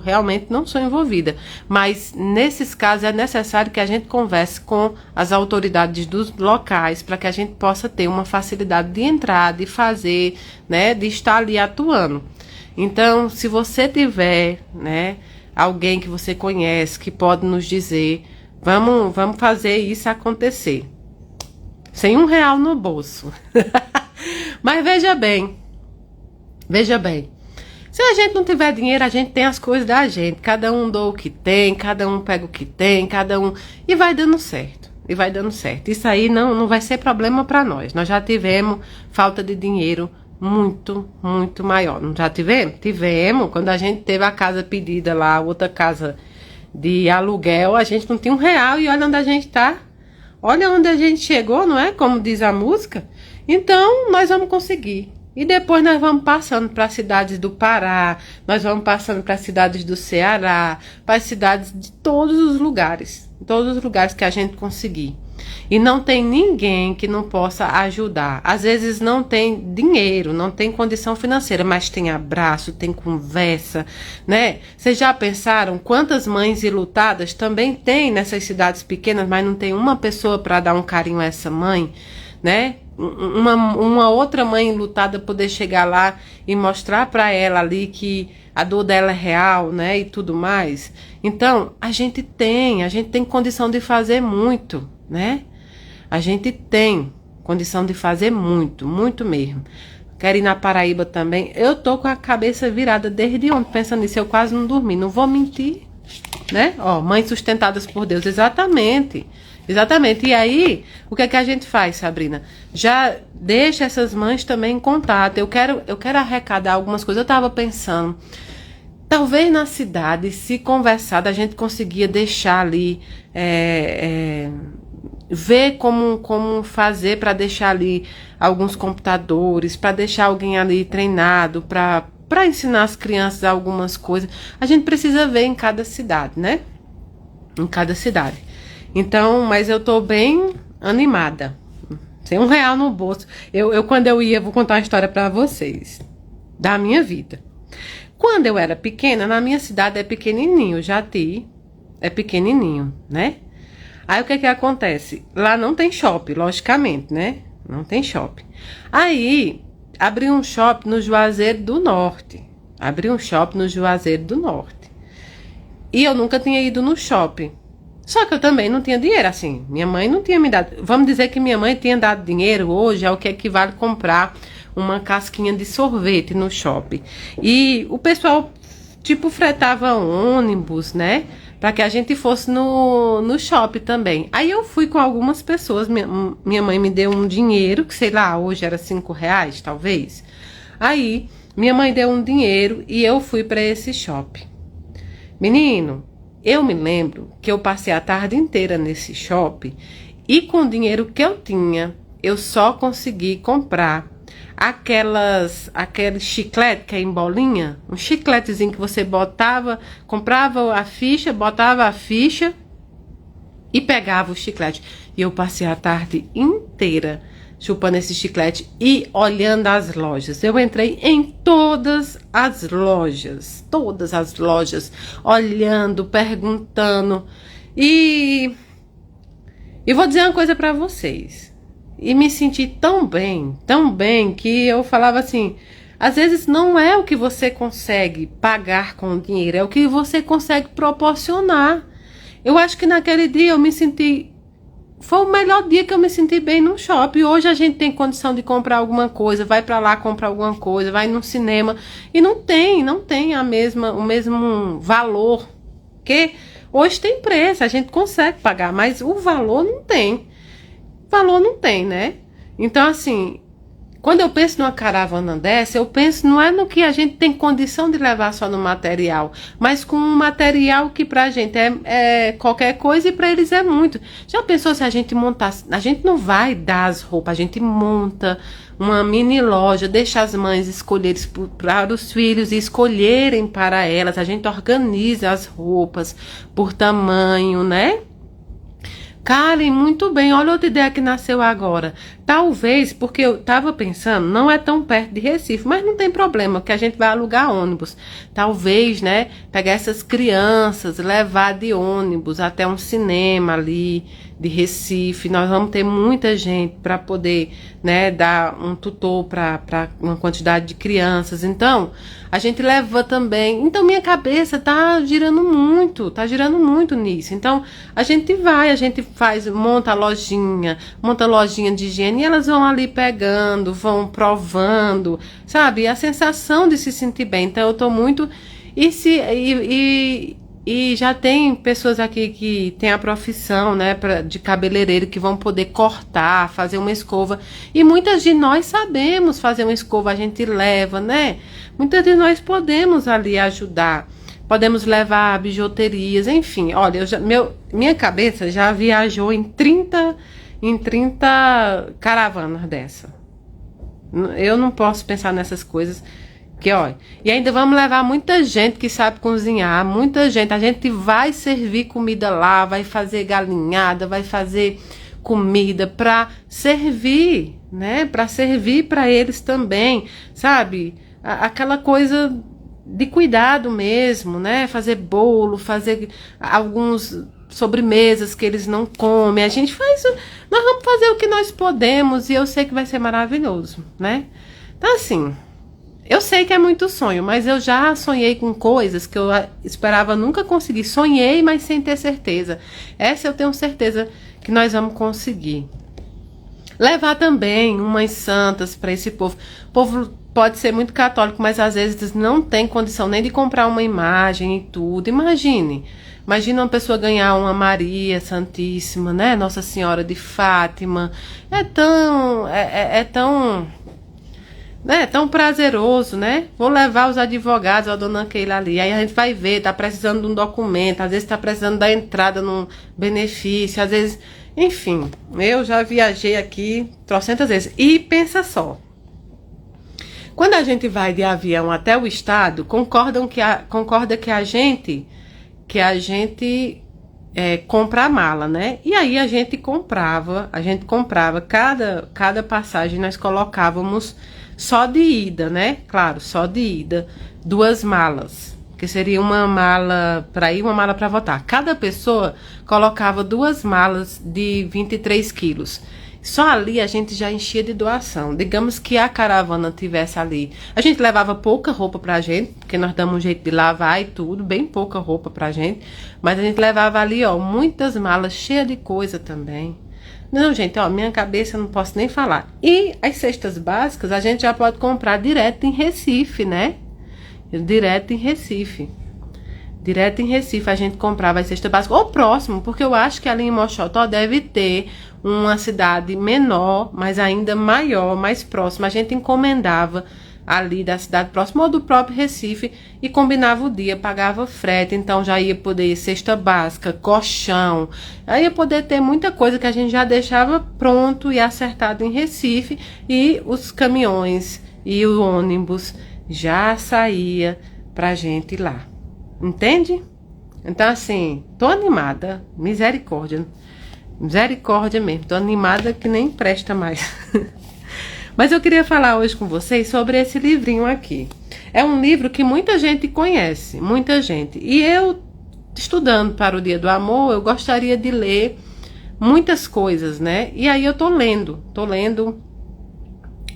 realmente não sou envolvida. Mas nesses casos é necessário que a gente converse com as autoridades dos locais para que a gente possa ter uma facilidade de entrar, de fazer, né, de estar ali atuando. Então, se você tiver, né, alguém que você conhece que pode nos dizer, vamos fazer isso acontecer. Sem R$1 no bolso. Mas veja bem. Se a gente não tiver dinheiro, a gente tem as coisas da gente. Cada um doa o que tem, cada um pega o que tem, e vai dando certo. Isso aí não vai ser problema para nós. Nós já tivemos falta de dinheiro muito, muito maior. Não já tivemos? Tivemos. Quando a gente teve a casa pedida lá, outra casa de aluguel, a gente não tinha R$1 e olha onde a gente tá. Olha onde a gente chegou, não é? Como diz a música. Então, nós vamos conseguir. E depois nós vamos passando para as cidades do Pará, nós vamos passando para as cidades do Ceará, para as cidades de todos os lugares que a gente conseguir. E não tem ninguém que não possa ajudar. Às vezes não tem dinheiro, não tem condição financeira, mas tem abraço, tem conversa, né? Vocês já pensaram quantas mães enlutadas também tem nessas cidades pequenas, mas não tem uma pessoa para dar um carinho a essa mãe, né? Uma outra mãe enlutada poder chegar lá e mostrar para ela ali que a dor dela é real, né? E tudo mais. Então, a gente tem condição de fazer muito, né? A gente tem condição de fazer muito, muito mesmo. Quero ir na Paraíba também. Eu tô com a cabeça virada desde ontem, pensando nisso. Eu quase não dormi, não vou mentir. né? Ó, mães sustentadas por Deus, exatamente. Exatamente. E aí, o que é que a gente faz, Sabrina? Já deixa essas mães também em contato. Eu quero arrecadar algumas coisas. Eu tava pensando, talvez na cidade, se conversar, a gente conseguia deixar ali, ver como fazer para deixar ali alguns computadores, para deixar alguém ali treinado, para ensinar as crianças algumas coisas. A gente precisa ver em cada cidade, né? Em cada cidade. Então, mas eu tô bem animada. Sem R$1 no bolso. Quando eu ia, vou contar uma história para vocês. Da minha vida. Quando eu era pequena, na minha cidade é pequenininho. Jati é pequenininho, né? Aí o que que acontece? Lá não tem shopping, logicamente, né? Não tem shopping. Aí, abri um shopping no Juazeiro do Norte. E eu nunca tinha ido no shopping. Só que eu também não tinha dinheiro, assim. Minha mãe não tinha me dado. Vamos dizer que minha mãe tinha dado dinheiro hoje ao que equivale comprar uma casquinha de sorvete no shopping. E o pessoal, tipo, fretava ônibus, né? Para que a gente fosse no shopping também. Aí eu fui com algumas pessoas. Minha mãe me deu um dinheiro, que sei lá, hoje era R$5, talvez. Aí minha mãe deu um dinheiro e eu fui para esse shopping. Menino, eu me lembro que eu passei a tarde inteira nesse shopping e com o dinheiro que eu tinha, eu só consegui comprar aquele chiclete que é em bolinha, um chicletezinho que você comprava a ficha, botava a ficha e pegava o chiclete. E eu passei a tarde inteira chupando esse chiclete e olhando as lojas. Eu entrei em todas as lojas, olhando, perguntando. E vou dizer uma coisa para vocês. E me senti tão bem, que eu falava assim, às vezes não é o que você consegue pagar com o dinheiro, é o que você consegue proporcionar. Eu acho que naquele dia eu me senti... Foi o melhor dia que eu me senti bem no shopping. Hoje a gente tem condição de comprar alguma coisa, vai pra lá comprar alguma coisa, vai no cinema e não tem o mesmo valor. Que hoje tem preço, a gente consegue pagar, mas o valor não tem. Né? Então, assim, quando eu penso numa caravana dessa, eu penso não é no que a gente tem condição de levar só no material, mas com um material que pra gente é qualquer coisa e pra eles é muito. Já pensou se a gente montasse? A gente não vai dar as roupas, a gente monta uma mini loja, deixa as mães escolherem para os filhos e escolherem para elas, a gente organiza as roupas por tamanho, né? Karen, muito bem, olha outra ideia que nasceu agora. Talvez, porque eu tava pensando, não é tão perto de Recife, mas não tem problema, que a gente vai alugar ônibus. Talvez, né, pegar essas crianças, levar de ônibus até um cinema ali de Recife. Nós vamos ter muita gente para poder, né, dar um tutor para uma quantidade de crianças. Então, a gente leva também. Então, minha cabeça tá girando muito nisso. Então, a gente monta lojinha de higiene e elas vão ali pegando, vão provando, sabe? A sensação de se sentir bem. Então, eu tô muito... E já tem pessoas aqui que tem a profissão, né, de cabeleireiro, que vão poder cortar, fazer uma escova. E muitas de nós sabemos fazer uma escova, a gente leva, né? Muitas de nós podemos ali ajudar. Podemos levar bijuterias, enfim. Olha, minha cabeça já viajou em 30 caravanas dessa. Eu não posso pensar nessas coisas. Que, olha, e ainda vamos levar muita gente que sabe cozinhar, muita gente. A gente vai servir comida lá, vai fazer galinhada, vai fazer comida para servir, né? Para servir para eles também, sabe? Aquela coisa de cuidado mesmo, né? Fazer bolo, fazer alguns sobremesas que eles não comem. A gente faz, nós vamos fazer o que nós podemos e eu sei que vai ser maravilhoso, né? Então, assim... Eu sei que é muito sonho, mas eu já sonhei com coisas que eu esperava nunca conseguir. Sonhei, mas sem ter certeza. Essa eu tenho certeza que nós vamos conseguir. Levar também umas santas para esse povo. O povo pode ser muito católico, mas às vezes não tem condição nem de comprar uma imagem e tudo. Imagine, Imagina uma pessoa ganhar uma Maria Santíssima, né? Nossa Senhora de Fátima. É tão, né? Tão prazeroso, né? Vou levar os advogados, a dona Keila ali. Aí a gente vai ver, tá precisando de um documento, às vezes tá precisando da entrada num benefício, às vezes... Enfim, eu já viajei aqui trocentas vezes. E pensa só. Quando a gente vai de avião até o estado, concorda que a gente compra a mala, né? E aí a gente comprava cada passagem nós colocávamos só de ida, né? Claro, só de ida, 2 malas, que seria uma mala para ir, uma mala para voltar. Cada pessoa colocava 2 malas de 23 quilos. Só ali a gente já enchia de doação. Digamos que a caravana tivesse ali. A gente levava pouca roupa pra gente, porque nós damos um jeito de lavar e tudo, bem pouca roupa pra gente. Mas a gente levava ali, ó, muitas malas cheias de coisa também. Não, gente, ó, minha cabeça eu não posso nem falar. E as cestas básicas a gente já pode comprar direto em Recife, né? Direto em Recife a gente comprava as cestas básicas, ou próximo, porque eu acho que ali em Mochotó deve ter uma cidade menor, mas ainda maior, mais próxima. A gente encomendava ali da cidade próxima ou do próprio Recife e combinava o dia, pagava frete, então já ia poder ir cesta básica, colchão, aí ia poder ter muita coisa que a gente já deixava pronto e acertado em Recife, e os caminhões e o ônibus já saía pra gente ir lá. Entende? Então, assim, tô animada. Misericórdia mesmo. Tô animada que nem presta mais. Mas eu queria falar hoje com vocês sobre esse livrinho aqui. É um livro que muita gente conhece, muita gente. E eu, estudando para o Dia do Amor, eu gostaria de ler muitas coisas, né? E aí eu tô lendo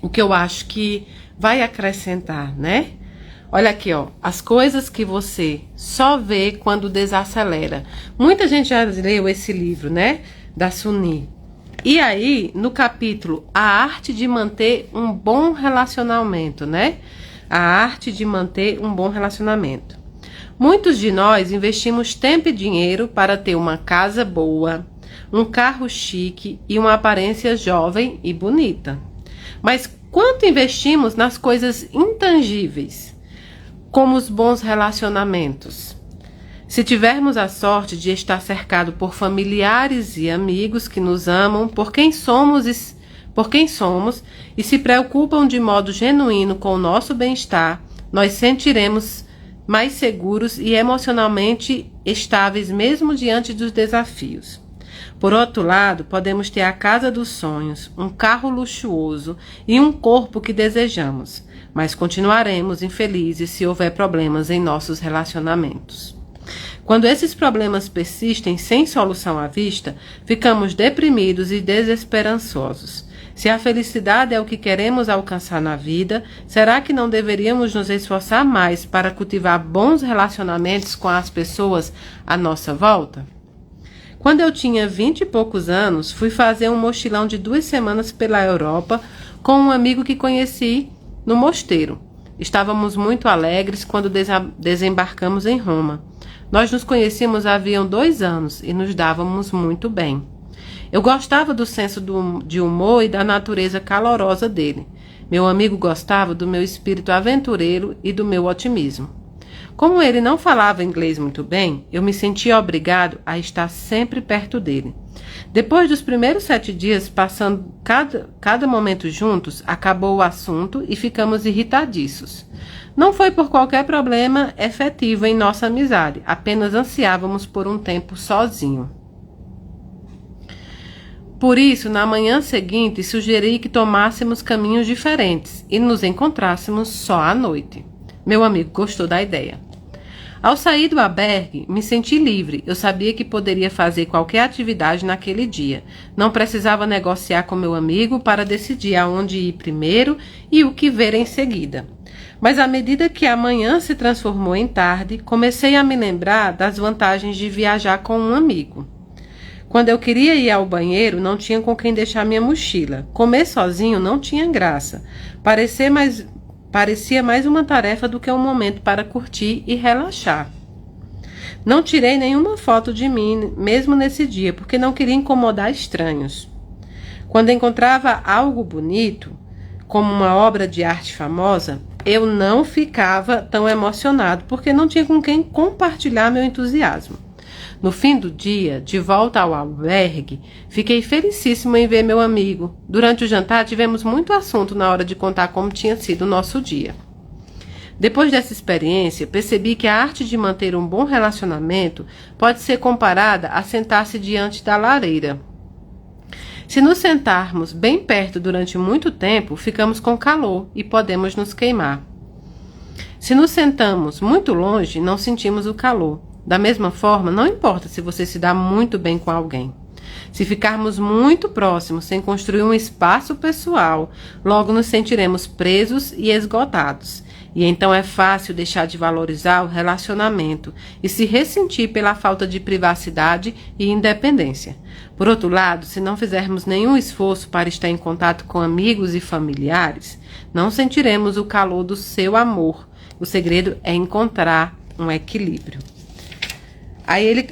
o que eu acho que vai acrescentar, né? Olha aqui, ó, as coisas que você só vê quando desacelera. Muita gente já leu esse livro, né, da Suni. E aí, no capítulo A Arte de Manter um Bom Relacionamento, né? A Arte de Manter um Bom Relacionamento. Muitos de nós investimos tempo e dinheiro para ter uma casa boa, um carro chique e uma aparência jovem e bonita. Mas quanto investimos nas coisas intangíveis, como os bons relacionamentos? Se tivermos a sorte de estar cercado por familiares e amigos que nos amam por quem somos e se preocupam de modo genuíno com o nosso bem-estar, nós sentiremos mais seguros e emocionalmente estáveis mesmo diante dos desafios. Por outro lado, podemos ter a casa dos sonhos, um carro luxuoso e um corpo que desejamos, mas continuaremos infelizes se houver problemas em nossos relacionamentos. Quando esses problemas persistem sem solução à vista, ficamos deprimidos e desesperançosos. Se a felicidade é o que queremos alcançar na vida, será que não deveríamos nos esforçar mais para cultivar bons relacionamentos com as pessoas à nossa volta? Quando eu tinha 20 e poucos anos, fui fazer um mochilão de 2 semanas pela Europa com um amigo que conheci no mosteiro. Estávamos muito alegres quando desembarcamos em Roma. Nós nos conhecíamos havia 2 anos e nos dávamos muito bem. Eu gostava do senso de humor e da natureza calorosa dele. Meu amigo gostava do meu espírito aventureiro e do meu otimismo. Como ele não falava inglês muito bem, eu me sentia obrigado a estar sempre perto dele. Depois dos primeiros 7 dias, passando cada momento juntos, acabou o assunto e ficamos irritadiços. Não foi por qualquer problema efetivo em nossa amizade, apenas ansiávamos por um tempo sozinho. Por isso, na manhã seguinte, sugeri que tomássemos caminhos diferentes e nos encontrássemos só à noite. Meu amigo gostou da ideia. Ao sair do albergue, me senti livre. Eu sabia que poderia fazer qualquer atividade naquele dia. Não precisava negociar com meu amigo para decidir aonde ir primeiro e o que ver em seguida. Mas à medida que a manhã se transformou em tarde, comecei a me lembrar das vantagens de viajar com um amigo. Quando eu queria ir ao banheiro, não tinha com quem deixar minha mochila. Comer sozinho não tinha graça. Parecia mais uma tarefa do que um momento para curtir e relaxar. Não tirei nenhuma foto de mim, mesmo nesse dia, porque não queria incomodar estranhos. Quando encontrava algo bonito, como uma obra de arte famosa, eu não ficava tão emocionado, porque não tinha com quem compartilhar meu entusiasmo. No fim do dia, de volta ao albergue, fiquei felicíssimo em ver meu amigo. Durante o jantar, tivemos muito assunto na hora de contar como tinha sido o nosso dia. Depois dessa experiência, percebi que a arte de manter um bom relacionamento pode ser comparada a sentar-se diante da lareira. Se nos sentarmos bem perto durante muito tempo, ficamos com calor e podemos nos queimar. Se nos sentamos muito longe, não sentimos o calor. Da mesma forma, não importa se você se dá muito bem com alguém. Se ficarmos muito próximos, sem construir um espaço pessoal, logo nos sentiremos presos e esgotados. E então é fácil deixar de valorizar o relacionamento e se ressentir pela falta de privacidade e independência. Por outro lado, se não fizermos nenhum esforço para estar em contato com amigos e familiares, não sentiremos o calor do seu amor. O segredo é encontrar um equilíbrio.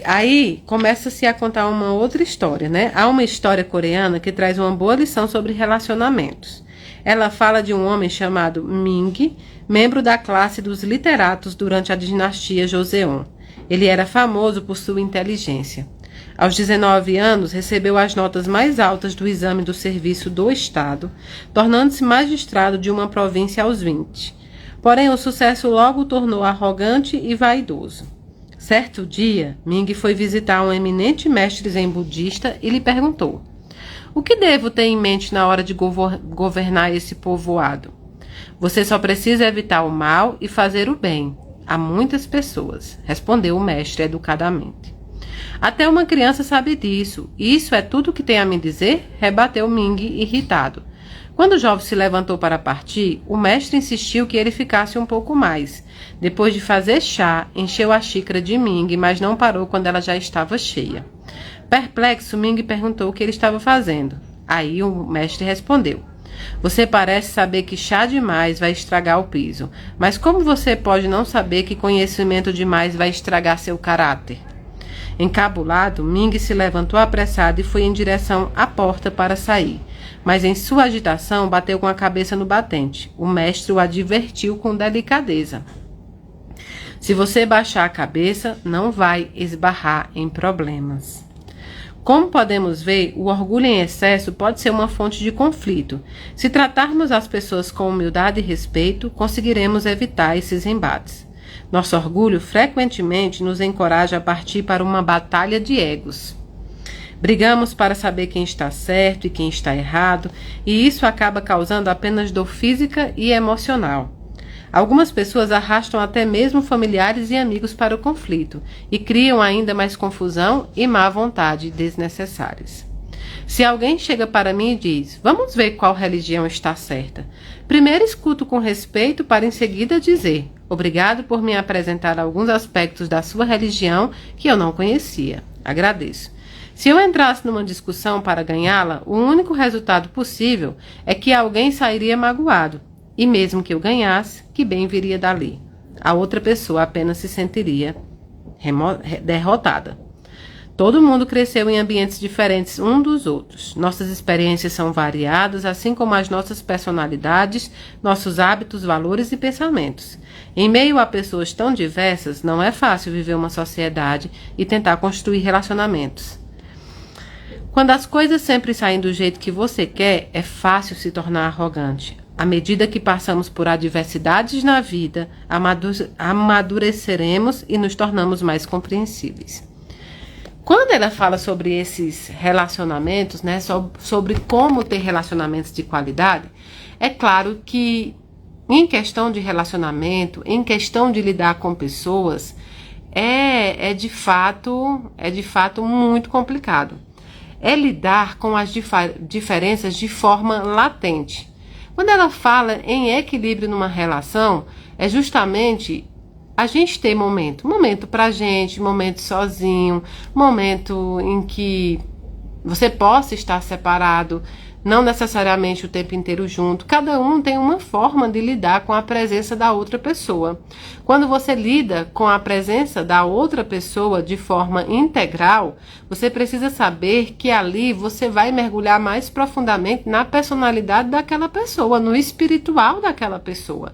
Aí começa-se a contar uma outra história, né? Há uma história coreana que traz uma boa lição sobre relacionamentos. Ela fala de um homem chamado Ming, membro da classe dos literatos durante a dinastia Joseon. Ele era famoso por sua inteligência. Aos 19 anos, recebeu as notas mais altas do exame do serviço do Estado, tornando-se magistrado de uma província aos 20. Porém, o sucesso logo o tornou arrogante e vaidoso. Certo dia, Ming foi visitar um eminente mestre zen budista e lhe perguntou: o que devo ter em mente na hora de governar esse povoado? Você só precisa evitar o mal e fazer o bem a muitas pessoas, respondeu o mestre educadamente. Até uma criança sabe disso. Isso é tudo o que tem a me dizer? Rebateu Ming, irritado. Quando o jovem se levantou para partir, o mestre insistiu que ele ficasse um pouco mais. Depois de fazer chá, encheu a xícara de Ming, mas não parou quando ela já estava cheia. Perplexo, Ming perguntou o que ele estava fazendo. Aí o mestre respondeu: você parece saber que chá demais vai estragar o piso, mas como você pode não saber que conhecimento demais vai estragar seu caráter? Encabulado, Ming se levantou apressado e foi em direção à porta para sair, mas em sua agitação bateu com a cabeça no batente. O mestre o advertiu com delicadeza: se você baixar a cabeça, não vai esbarrar em problemas. Como podemos ver, o orgulho em excesso pode ser uma fonte de conflito. Se tratarmos as pessoas com humildade e respeito, conseguiremos evitar esses embates. Nosso orgulho frequentemente nos encoraja a partir para uma batalha de egos. Brigamos para saber quem está certo e quem está errado, e isso acaba causando apenas dor física e emocional. Algumas pessoas arrastam até mesmo familiares e amigos para o conflito e criam ainda mais confusão e má vontade desnecessárias. Se alguém chega para mim e diz: vamos ver qual religião está certa, primeiro escuto com respeito para em seguida dizer: obrigado por me apresentar alguns aspectos da sua religião que eu não conhecia. Agradeço. Se eu entrasse numa discussão para ganhá-la, o único resultado possível é que alguém sairia magoado. E mesmo que eu ganhasse, que bem viria dali? A outra pessoa apenas se sentiria derrotada. Todo mundo cresceu em ambientes diferentes um dos outros. Nossas experiências são variadas, assim como as nossas personalidades, nossos hábitos, valores e pensamentos. Em meio a pessoas tão diversas, não é fácil viver uma sociedade e tentar construir relacionamentos. Quando as coisas sempre saem do jeito que você quer, é fácil se tornar arrogante. À medida que passamos por adversidades na vida, amadureceremos e nos tornamos mais compreensíveis. Quando ela fala sobre esses relacionamentos, né, sobre como ter relacionamentos de qualidade, é claro que em questão de relacionamento, em questão de lidar com pessoas, é de fato muito complicado. É lidar com as diferenças de forma latente. Quando ela fala em equilíbrio numa relação, é justamente a gente ter momento pra gente, momento sozinho, momento em que você possa estar separado, não necessariamente o tempo inteiro junto. Cada um tem uma forma de lidar com a presença da outra pessoa. Quando você lida com a presença da outra pessoa de forma integral, você precisa saber que ali você vai mergulhar mais profundamente na personalidade daquela pessoa, no espiritual daquela pessoa.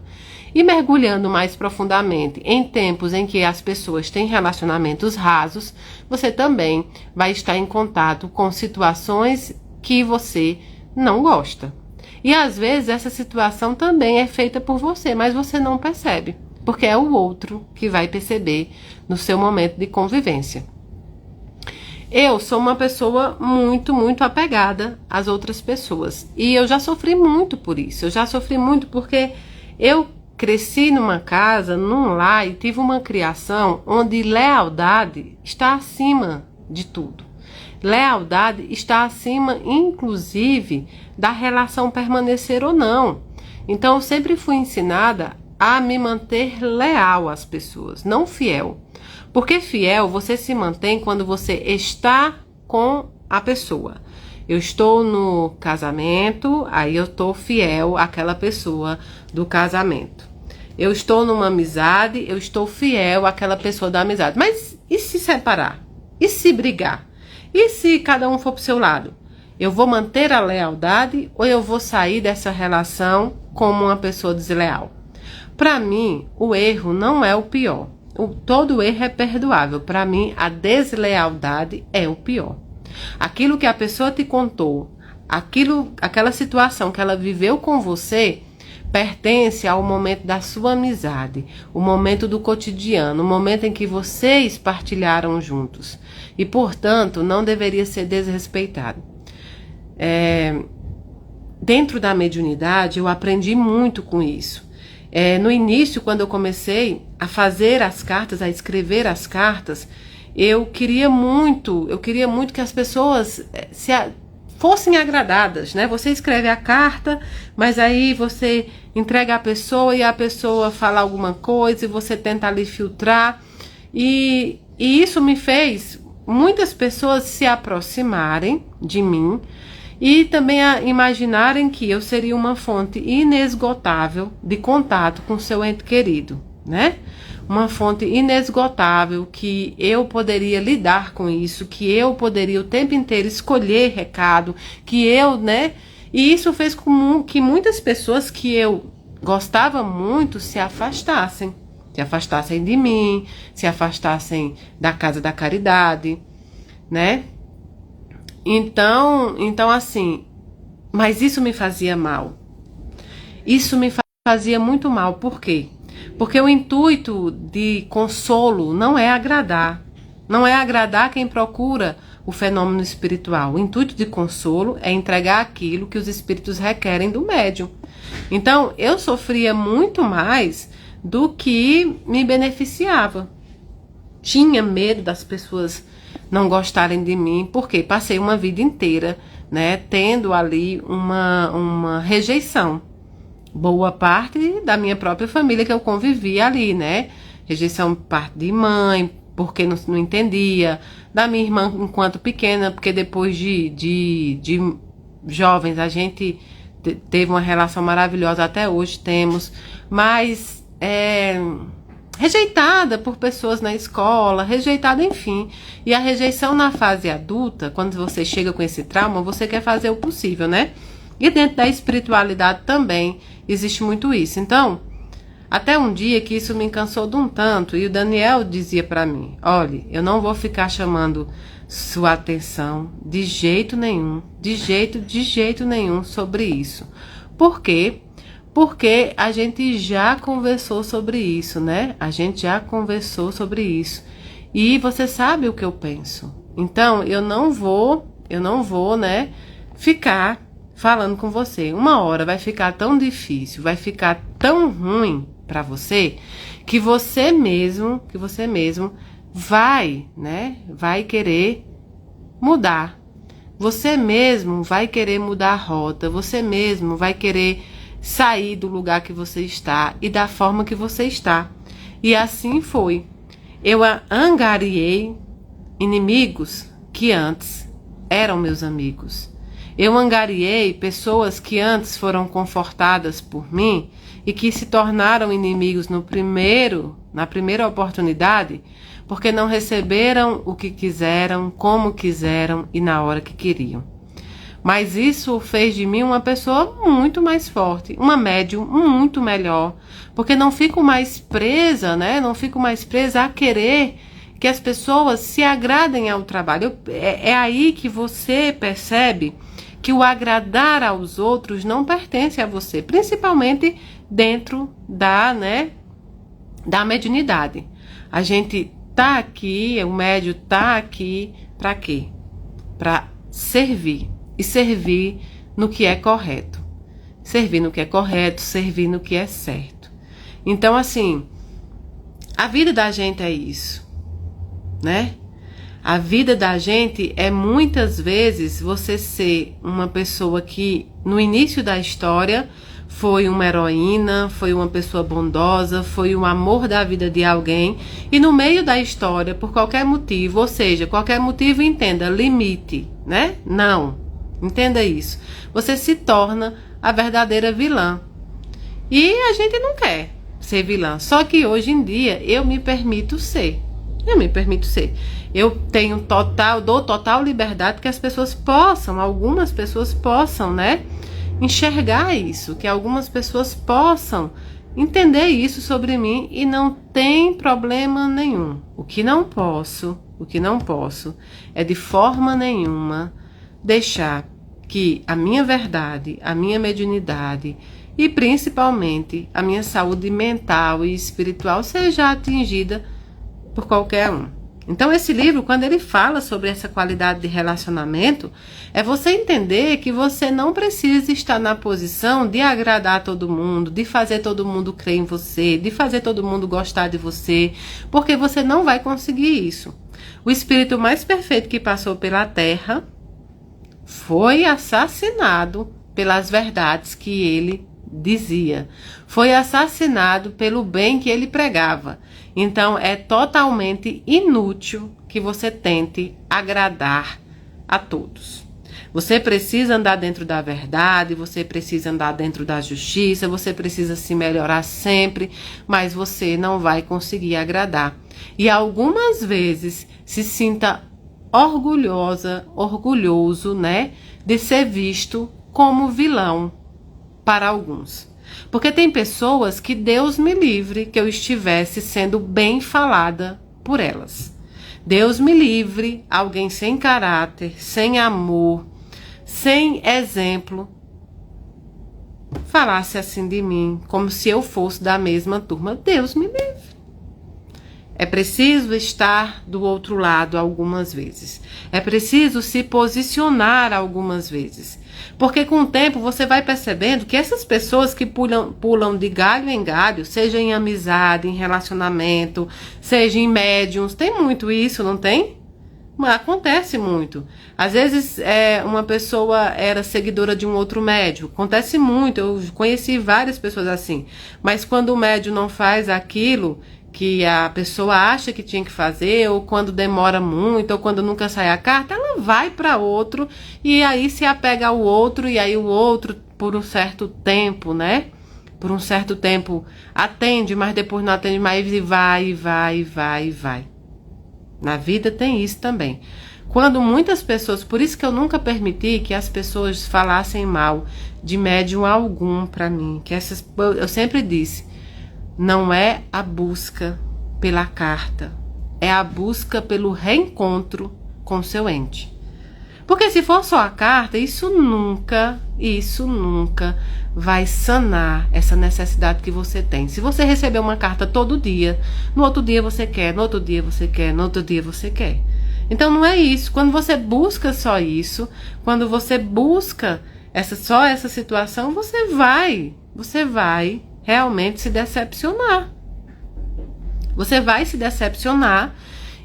E mergulhando mais profundamente em tempos em que as pessoas têm relacionamentos rasos, você também vai estar em contato com situações que você não gosta. E às vezes essa situação também é feita por você, mas você não percebe, porque é o outro que vai perceber no seu momento de convivência. Eu sou uma pessoa muito apegada às outras pessoas. E eu já sofri muito por isso. Eu já sofri muito porque eu cresci numa casa, num lar, e tive uma criação onde lealdade está acima de tudo. Lealdade está acima, inclusive, da relação permanecer ou não. Então, eu sempre fui ensinada a me manter leal às pessoas, não fiel. Porque fiel você se mantém quando você está com a pessoa. Eu estou no casamento, aí eu estou fiel àquela pessoa do casamento. Eu estou numa amizade, eu estou fiel àquela pessoa da amizade. Mas e se separar? E se brigar? E se cada um for para o seu lado? Eu vou manter a lealdade ou eu vou sair dessa relação como uma pessoa desleal? Para mim, o erro não é o pior. Todo erro é perdoável. Para mim, a deslealdade é o pior. Aquilo que a pessoa te contou, aquela situação que ela viveu com você, pertence ao momento da sua amizade, o momento do cotidiano, o momento em que vocês partilharam juntos. E, portanto, não deveria ser desrespeitado. Dentro da mediunidade, eu aprendi muito com isso. No início, quando eu comecei a fazer as cartas, a escrever as cartas, eu queria muito que as pessoas fossem agradadas, né? Você escreve a carta, mas aí você entrega a pessoa e a pessoa fala alguma coisa e você tenta ali filtrar. E isso me fez muitas pessoas se aproximarem de mim e também imaginarem que eu seria uma fonte inesgotável de contato com seu ente querido, né? Uma fonte inesgotável, que eu poderia lidar com isso, que eu poderia o tempo inteiro escolher recado, que eu, né? E isso fez com que muitas pessoas que eu gostava muito se afastassem de mim, se afastassem da casa da caridade, né? Então assim, mas isso me fazia mal. Isso me fazia muito mal. Por quê? Porque o intuito de consolo não é agradar. Não é agradar quem procura o fenômeno espiritual. O intuito de consolo é entregar aquilo que os espíritos requerem do médium. Então, eu sofria muito mais do que me beneficiava. Tinha medo das pessoas não gostarem de mim, porque passei uma vida inteira, né, tendo ali uma rejeição. Boa parte da minha própria família que eu convivia ali, né? Rejeição por parte de mãe, porque não entendia. Da minha irmã enquanto pequena, porque depois de jovens a gente teve uma relação maravilhosa, até hoje temos. Mas rejeitada por pessoas na escola, rejeitada, enfim. E a rejeição na fase adulta, quando você chega com esse trauma, você quer fazer o possível, né? E dentro da espiritualidade também existe muito isso. Então, até um dia que isso me cansou de um tanto, e o Daniel dizia para mim: olha, eu não vou ficar chamando sua atenção de jeito nenhum, de jeito nenhum sobre isso. Por quê? Porque a gente já conversou sobre isso, né? A gente já conversou sobre isso. E você sabe o que eu penso. Então, eu não vou, né, ficar falando com você. Uma hora vai ficar tão difícil, vai ficar tão ruim para você, que você mesmo vai, né, vai querer mudar. Você mesmo vai querer mudar a rota, você mesmo vai querer sair do lugar que você está e da forma que você está. E assim foi. Eu angariei inimigos que antes eram meus amigos. Eu angariei pessoas que antes foram confortadas por mim e que se tornaram inimigos na primeira oportunidade, porque não receberam o que quiseram, como quiseram e na hora que queriam. Mas isso fez de mim uma pessoa muito mais forte, uma médium muito melhor, porque não fico mais presa, né? Não fico mais presa a querer que as pessoas se agradem ao trabalho. É aí que você percebe que o agradar aos outros não pertence a você, principalmente dentro da mediunidade. A gente tá aqui, o médium tá aqui para quê? Para servir. E servir no que é correto. Servir no que é correto, servir no que é certo. Então, assim, a vida da gente é isso, né? A vida da gente é muitas vezes você ser uma pessoa que no início da história foi uma heroína, foi uma pessoa bondosa, foi o amor da vida de alguém, e no meio da história, por qualquer motivo, ou seja, qualquer motivo, entenda, limite, né? Não, entenda isso. Você se torna a verdadeira vilã. E a gente não quer ser vilã, só que hoje em dia eu me permito ser. Eu dou total liberdade que as pessoas possam, algumas pessoas possam, né? Enxergar isso, que algumas pessoas possam entender isso sobre mim e não tem problema nenhum. O que não posso é de forma nenhuma deixar que a minha verdade, a minha mediunidade e principalmente a minha saúde mental e espiritual seja atingida por qualquer um. Então esse livro, quando ele fala sobre essa qualidade de relacionamento, é você entender que você não precisa estar na posição de agradar todo mundo, de fazer todo mundo crer em você, de fazer todo mundo gostar de você, porque você não vai conseguir isso. O espírito mais perfeito que passou pela Terra foi assassinado pelas verdades que ele dizia. Foi assassinado pelo bem que ele pregava. Então é totalmente inútil que você tente agradar a todos. Você precisa andar dentro da verdade, você precisa andar dentro da justiça, você precisa se melhorar sempre, mas você não vai conseguir agradar. E algumas vezes se sinta orgulhoso, né, de ser visto como vilão para alguns. Porque tem pessoas que Deus me livre que eu estivesse sendo bem falada por elas. Deus me livre, alguém sem caráter, sem amor, sem exemplo, falasse assim de mim, como se eu fosse da mesma turma. Deus me livre. É preciso estar do outro lado algumas vezes. É preciso se posicionar algumas vezes. Porque com o tempo você vai percebendo que essas pessoas que pulam de galho em galho, seja em amizade, em relacionamento, seja em médiums, tem muito isso, não tem? Acontece muito. Às vezes uma pessoa era seguidora de um outro médium. Acontece muito, eu conheci várias pessoas assim. Mas quando o médium não faz aquilo que a pessoa acha que tinha que fazer, ou quando demora muito, ou quando nunca sai a carta, ela vai para outro e aí se apega ao outro, e aí o outro, por um certo tempo, né? Por um certo tempo atende, mas depois não atende mais e vai. Na vida tem isso também. Quando muitas pessoas, por isso que eu nunca permiti que as pessoas falassem mal de médium algum para mim, eu sempre disse, não é a busca pela carta, é a busca pelo reencontro com seu ente. Porque se for só a carta, isso nunca vai sanar essa necessidade que você tem. Se você receber uma carta todo dia, no outro dia você quer, no outro dia você quer, no outro dia você quer. Então não é isso. Quando você busca só isso, quando você busca só essa situação, você vai realmente se decepcionar. Você vai se decepcionar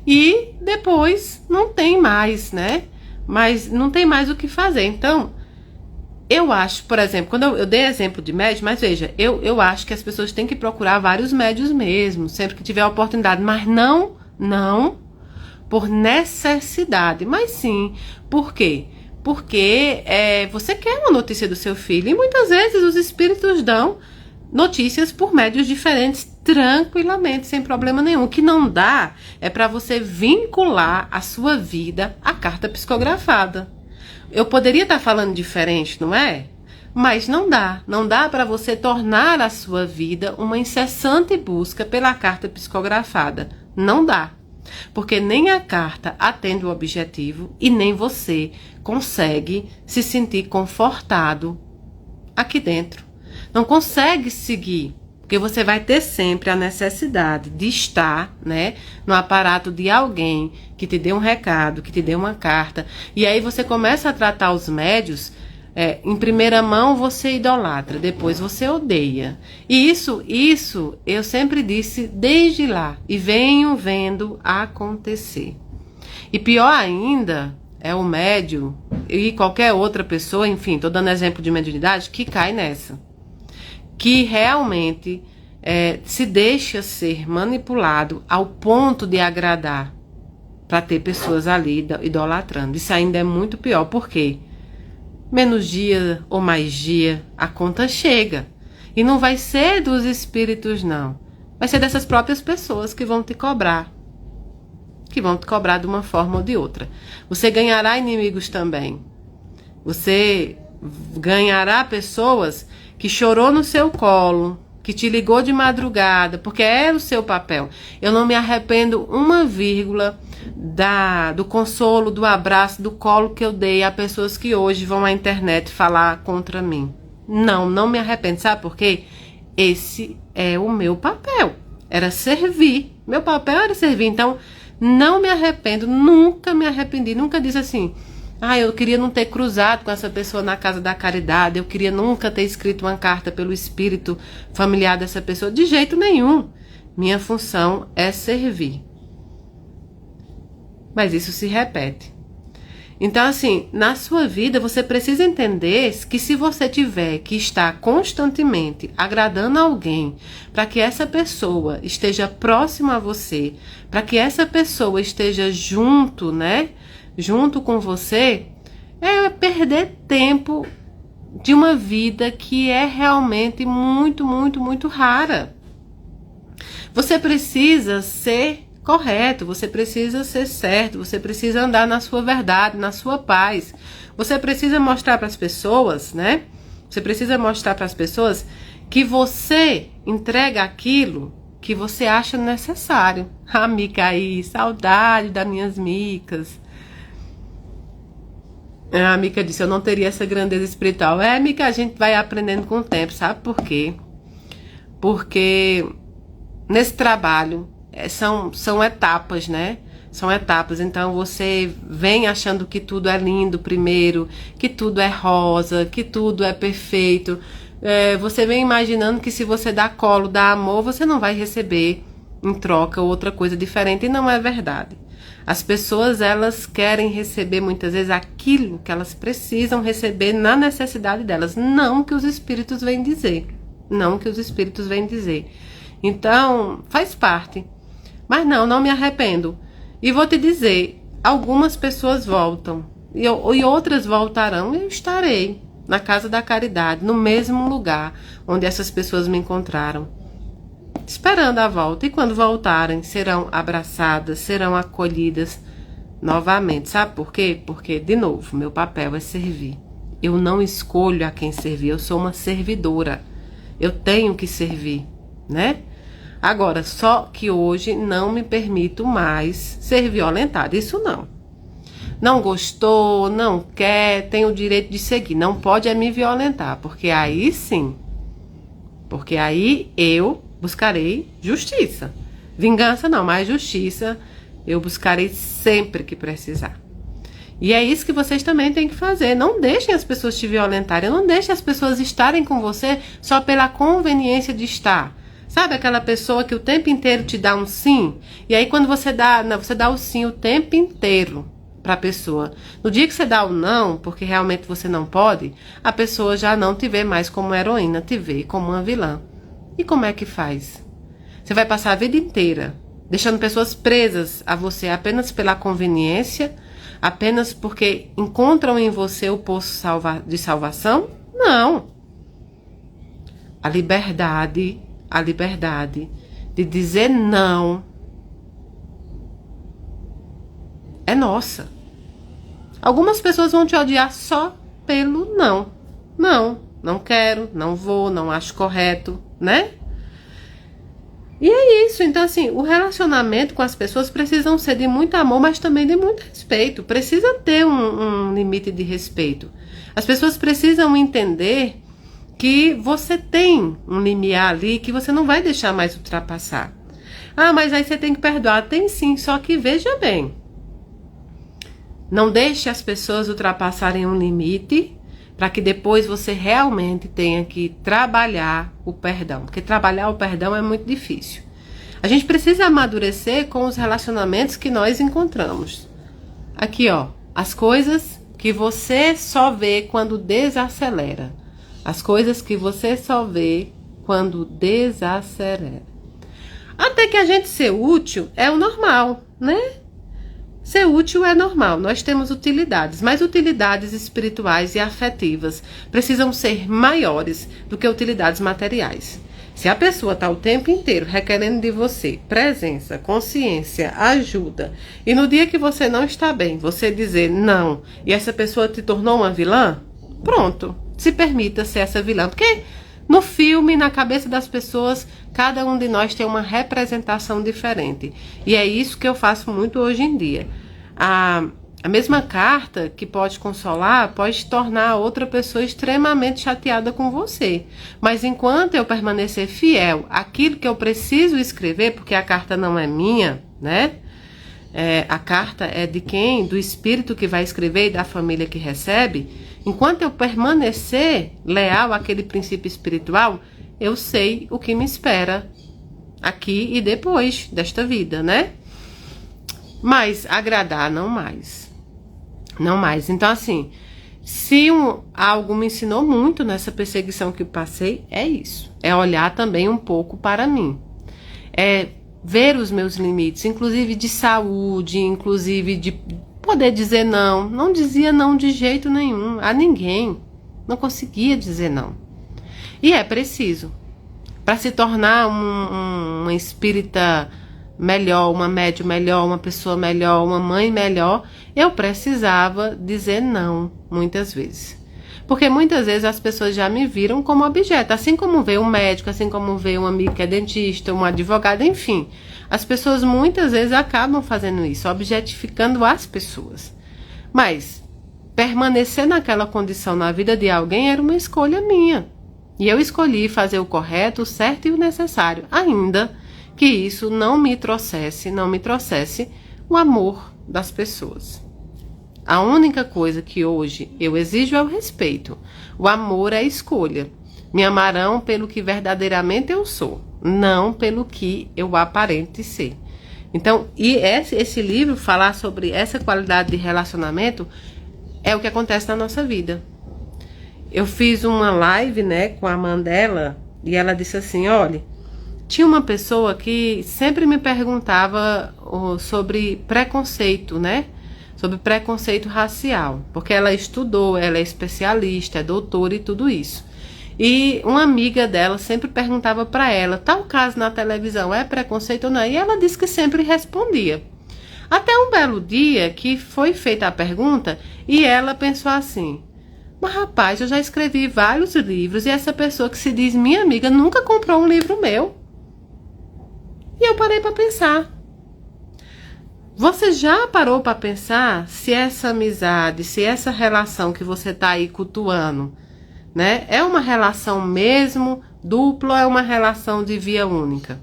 e depois não tem mais, né? Mas não tem mais o que fazer. Então, eu acho, por exemplo, quando eu dei exemplo de médium, mas veja, eu acho que as pessoas têm que procurar vários médios mesmo, sempre que tiver a oportunidade, mas não por necessidade, mas sim, por quê? porque você quer uma notícia do seu filho. E muitas vezes os espíritos dão notícias por médios diferentes, tranquilamente, sem problema nenhum. O que não dá é para você vincular a sua vida à carta psicografada. Eu poderia estar falando diferente, não é? Mas não dá. Não dá para você tornar a sua vida uma incessante busca pela carta psicografada. Não dá. Porque nem a carta atende o objetivo e nem você consegue se sentir confortado aqui dentro. Não consegue seguir, porque você vai ter sempre a necessidade de estar, né, no aparato de alguém que te dê um recado, que te dê uma carta. E aí você começa a tratar os médios, em primeira mão você idolatra, depois você odeia. E isso eu sempre disse desde lá e venho vendo acontecer. E pior ainda é o médio e qualquer outra pessoa, enfim, estou dando exemplo de mediunidade, que cai nessa. Que realmente se deixa ser manipulado ao ponto de agradar para ter pessoas ali idolatrando. Isso ainda é muito pior, por quê? Menos dia ou mais dia, a conta chega. E não vai ser dos espíritos, não. Vai ser dessas próprias pessoas que vão te cobrar. Que vão te cobrar de uma forma ou de outra. Você ganhará inimigos também. Você ganhará pessoas que chorou no seu colo, que te ligou de madrugada, porque era o seu papel. Eu não me arrependo uma vírgula do consolo, do abraço, do colo que eu dei a pessoas que hoje vão à internet falar contra mim. Não me arrependo. Sabe por quê? Esse é o meu papel. Era servir. Meu papel era servir. Então, não me arrependo. Nunca me arrependi. Nunca disse assim: eu queria não ter cruzado com essa pessoa na casa da caridade. Eu queria nunca ter escrito uma carta pelo espírito familiar dessa pessoa. De jeito nenhum. Minha função é servir. Mas isso se repete. Então, assim, na sua vida você precisa entender que se você tiver que estar constantemente agradando alguém para que essa pessoa esteja próxima a você, para que essa pessoa esteja junto, né? Junto com você, é perder tempo de uma vida que é realmente muito, muito, muito rara. Você precisa ser correto, você precisa ser certo, você precisa andar na sua verdade, na sua paz. Você precisa mostrar para as pessoas, né? Você precisa mostrar para as pessoas que você entrega aquilo que você acha necessário. Mica aí, saudade das minhas micas. A Mica disse: eu não teria essa grandeza espiritual. Mica, a gente vai aprendendo com o tempo, sabe por quê? Porque nesse trabalho são etapas, né? São etapas. Então você vem achando que tudo é lindo primeiro, que tudo é rosa, que tudo é perfeito. Você vem imaginando que se você dá colo, dá amor, você não vai receber em troca outra coisa diferente. E não é verdade. As pessoas, elas querem receber muitas vezes aquilo que elas precisam receber na necessidade delas. Não que os espíritos vêm dizer. Não que os espíritos vêm dizer. Então, faz parte. Mas não me arrependo. E vou te dizer, algumas pessoas voltam. E outras voltarão. E eu estarei na Casa da Caridade, no mesmo lugar onde essas pessoas me encontraram, esperando a volta. E quando voltarem, serão abraçadas, serão acolhidas novamente. Sabe por quê? Porque, de novo, meu papel é servir. Eu não escolho a quem servir. Eu sou uma servidora. Eu tenho que servir, né? Agora, só que hoje não me permito mais ser violentada. Isso não. Não gostou, não quer, tem o direito de seguir. Não pode me violentar, porque aí sim. Porque aí eu buscarei justiça. Vingança não, mas justiça eu buscarei sempre que precisar. E é isso que vocês também têm que fazer. Não deixem as pessoas te violentarem. Não deixem as pessoas estarem com você só pela conveniência de estar. Sabe aquela pessoa que o tempo inteiro te dá um sim? E aí quando você dá o sim o tempo inteiro para a pessoa. No dia que você dá o não, porque realmente você não pode, a pessoa já não te vê mais como heroína, te vê como uma vilã. E como é que faz? Você vai passar a vida inteira deixando pessoas presas a você apenas pela conveniência, apenas porque encontram em você o poço de salvação? Não. A liberdade de dizer não é nossa. Algumas pessoas vão te odiar só pelo não. Não quero, não vou, não acho correto, né? E é isso. Então, assim, o relacionamento com as pessoas precisam ser de muito amor, mas também de muito respeito. Precisa ter um limite de respeito. As pessoas precisam entender que você tem um limiar ali que você não vai deixar mais ultrapassar. Ah, mas aí você tem que perdoar. Tem sim, só que veja bem. Não deixe as pessoas ultrapassarem um limite para que depois você realmente tenha que trabalhar o perdão. Porque trabalhar o perdão é muito difícil. A gente precisa amadurecer com os relacionamentos que nós encontramos. Aqui, ó, as coisas que você só vê quando desacelera. As coisas que você só vê quando desacelera. Até que a gente ser útil é o normal, né? Ser útil é normal, nós temos utilidades, mas utilidades espirituais e afetivas precisam ser maiores do que utilidades materiais. Se a pessoa está o tempo inteiro requerendo de você presença, consciência, ajuda, e no dia que você não está bem, você dizer não, e essa pessoa te tornou uma vilã, pronto, se permita ser essa vilã, porque no filme, na cabeça das pessoas, cada um de nós tem uma representação diferente. E é isso que eu faço muito hoje em dia. A mesma carta que pode consolar, pode tornar outra pessoa extremamente chateada com você. Mas enquanto eu permanecer fiel àquilo que eu preciso escrever, porque a carta não é minha, né? A carta é de quem? Do espírito que vai escrever e da família que recebe. Enquanto eu permanecer leal àquele princípio espiritual, eu sei o que me espera aqui e depois desta vida, né? Mas agradar, não mais. Não mais. Então, assim, se algo me ensinou muito nessa perseguição que eu passei, é isso. É olhar também um pouco para mim. É ver os meus limites, inclusive de saúde, inclusive de poder dizer não. Não dizia não de jeito nenhum a ninguém. Não conseguia dizer não. E é preciso. Para se tornar uma espírita melhor, uma médium melhor, uma pessoa melhor, uma mãe melhor, eu precisava dizer não, muitas vezes. Porque muitas vezes as pessoas já me viram como objeto, assim como vê um médico, assim como vê um amigo que é dentista, um advogado, enfim. As pessoas muitas vezes acabam fazendo isso, objetificando as pessoas. Mas permanecer naquela condição na vida de alguém era uma escolha minha. E eu escolhi fazer o correto, o certo e o necessário, ainda que isso não me trouxesse o amor das pessoas. A única coisa que hoje eu exijo é o respeito. O amor é escolha. Me amarão pelo que verdadeiramente eu sou, não pelo que eu aparente ser. Então, e esse livro, falar sobre essa qualidade de relacionamento, é o que acontece na nossa vida. Eu fiz uma live, né, com a Mandela, e ela disse assim, olha, tinha uma pessoa que sempre me perguntava sobre preconceito, né? Sobre preconceito racial, porque ela estudou, ela é especialista, é doutora e tudo isso. E uma amiga dela sempre perguntava para ela, tal caso na televisão é preconceito ou não? E ela disse que sempre respondia. Até um belo dia que foi feita a pergunta e ela pensou assim, mas rapaz, eu já escrevi vários livros e essa pessoa que se diz minha amiga nunca comprou um livro meu. E eu parei para pensar. Você já parou para pensar se essa amizade, se essa relação que você está aí cultuando, né, é uma relação mesmo dupla ou é uma relação de via única?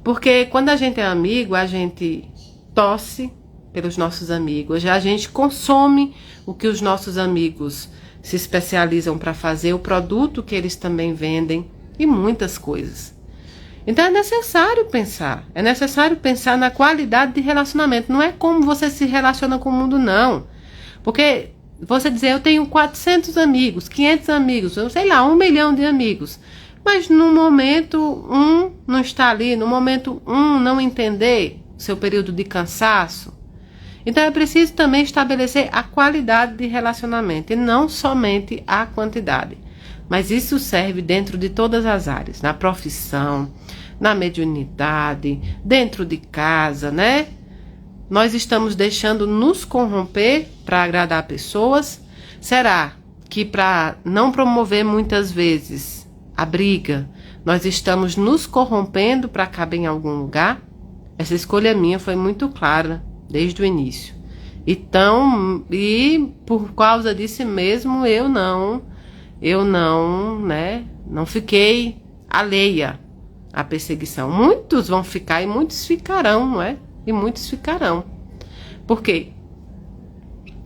Porque quando a gente é amigo, a gente torce pelos nossos amigos, a gente consome o que os nossos amigos se especializam para fazer, o produto que eles também vendem e muitas coisas. Então é necessário pensar na qualidade de relacionamento, não é como você se relaciona com o mundo, não. Porque você dizer, eu tenho 400 amigos, 500 amigos, eu sei lá, 1 milhão de amigos, mas no momento não está ali, no momento não entender o seu período de cansaço, Então é preciso também estabelecer a qualidade de relacionamento e não somente a quantidade. Mas isso serve dentro de todas as áreas, na profissão, na mediunidade, dentro de casa, né? Nós estamos deixando nos corromper para agradar pessoas? Será que para não promover muitas vezes a briga, nós estamos nos corrompendo para caber em algum lugar? Essa escolha minha foi muito clara desde o início. Então, e por causa disso mesmo, eu não, não fiquei alheia à perseguição. Muitos vão ficar e muitos ficarão, não é? E muitos ficarão. Por quê?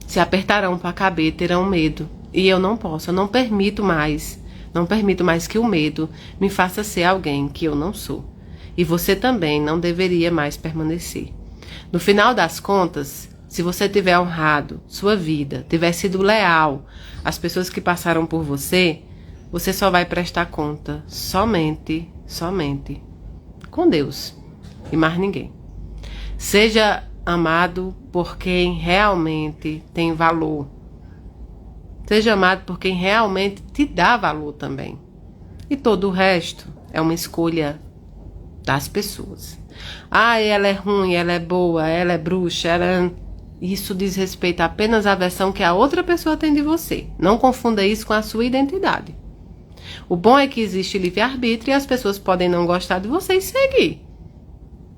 Se apertarão para caber, terão medo. E eu não posso, eu não permito mais que o medo me faça ser alguém que eu não sou. E você também não deveria mais permanecer. No final das contas, se você tiver honrado sua vida, tiver sido leal às pessoas que passaram por você, você só vai prestar conta somente com Deus e mais ninguém. Seja amado por quem realmente tem valor. Seja amado por quem realmente te dá valor também. E todo o resto é uma escolha das pessoas. Ah, ela é ruim, ela é boa, ela é bruxa, Isso diz respeito apenas à versão que a outra pessoa tem de você. Não confunda isso com a sua identidade. O bom é que existe livre-arbítrio e as pessoas podem não gostar de você e seguir.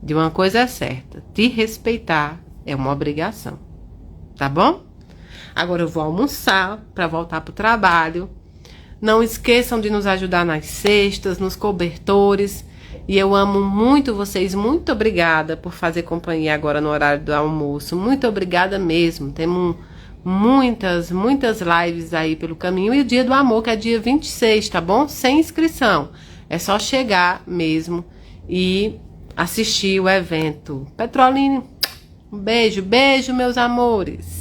De uma coisa é certa, te respeitar é uma obrigação. Tá bom? Agora eu vou almoçar para voltar para o trabalho. Não esqueçam de nos ajudar nas cestas, nos cobertores. E eu amo muito vocês. Muito obrigada por fazer companhia agora no horário do almoço. Muito obrigada mesmo. Temos muitas lives aí pelo caminho. E o Dia do Amor, que é dia 26, tá bom? Sem inscrição. É só chegar mesmo e assistir o evento. Petrolina, um beijo, meus amores.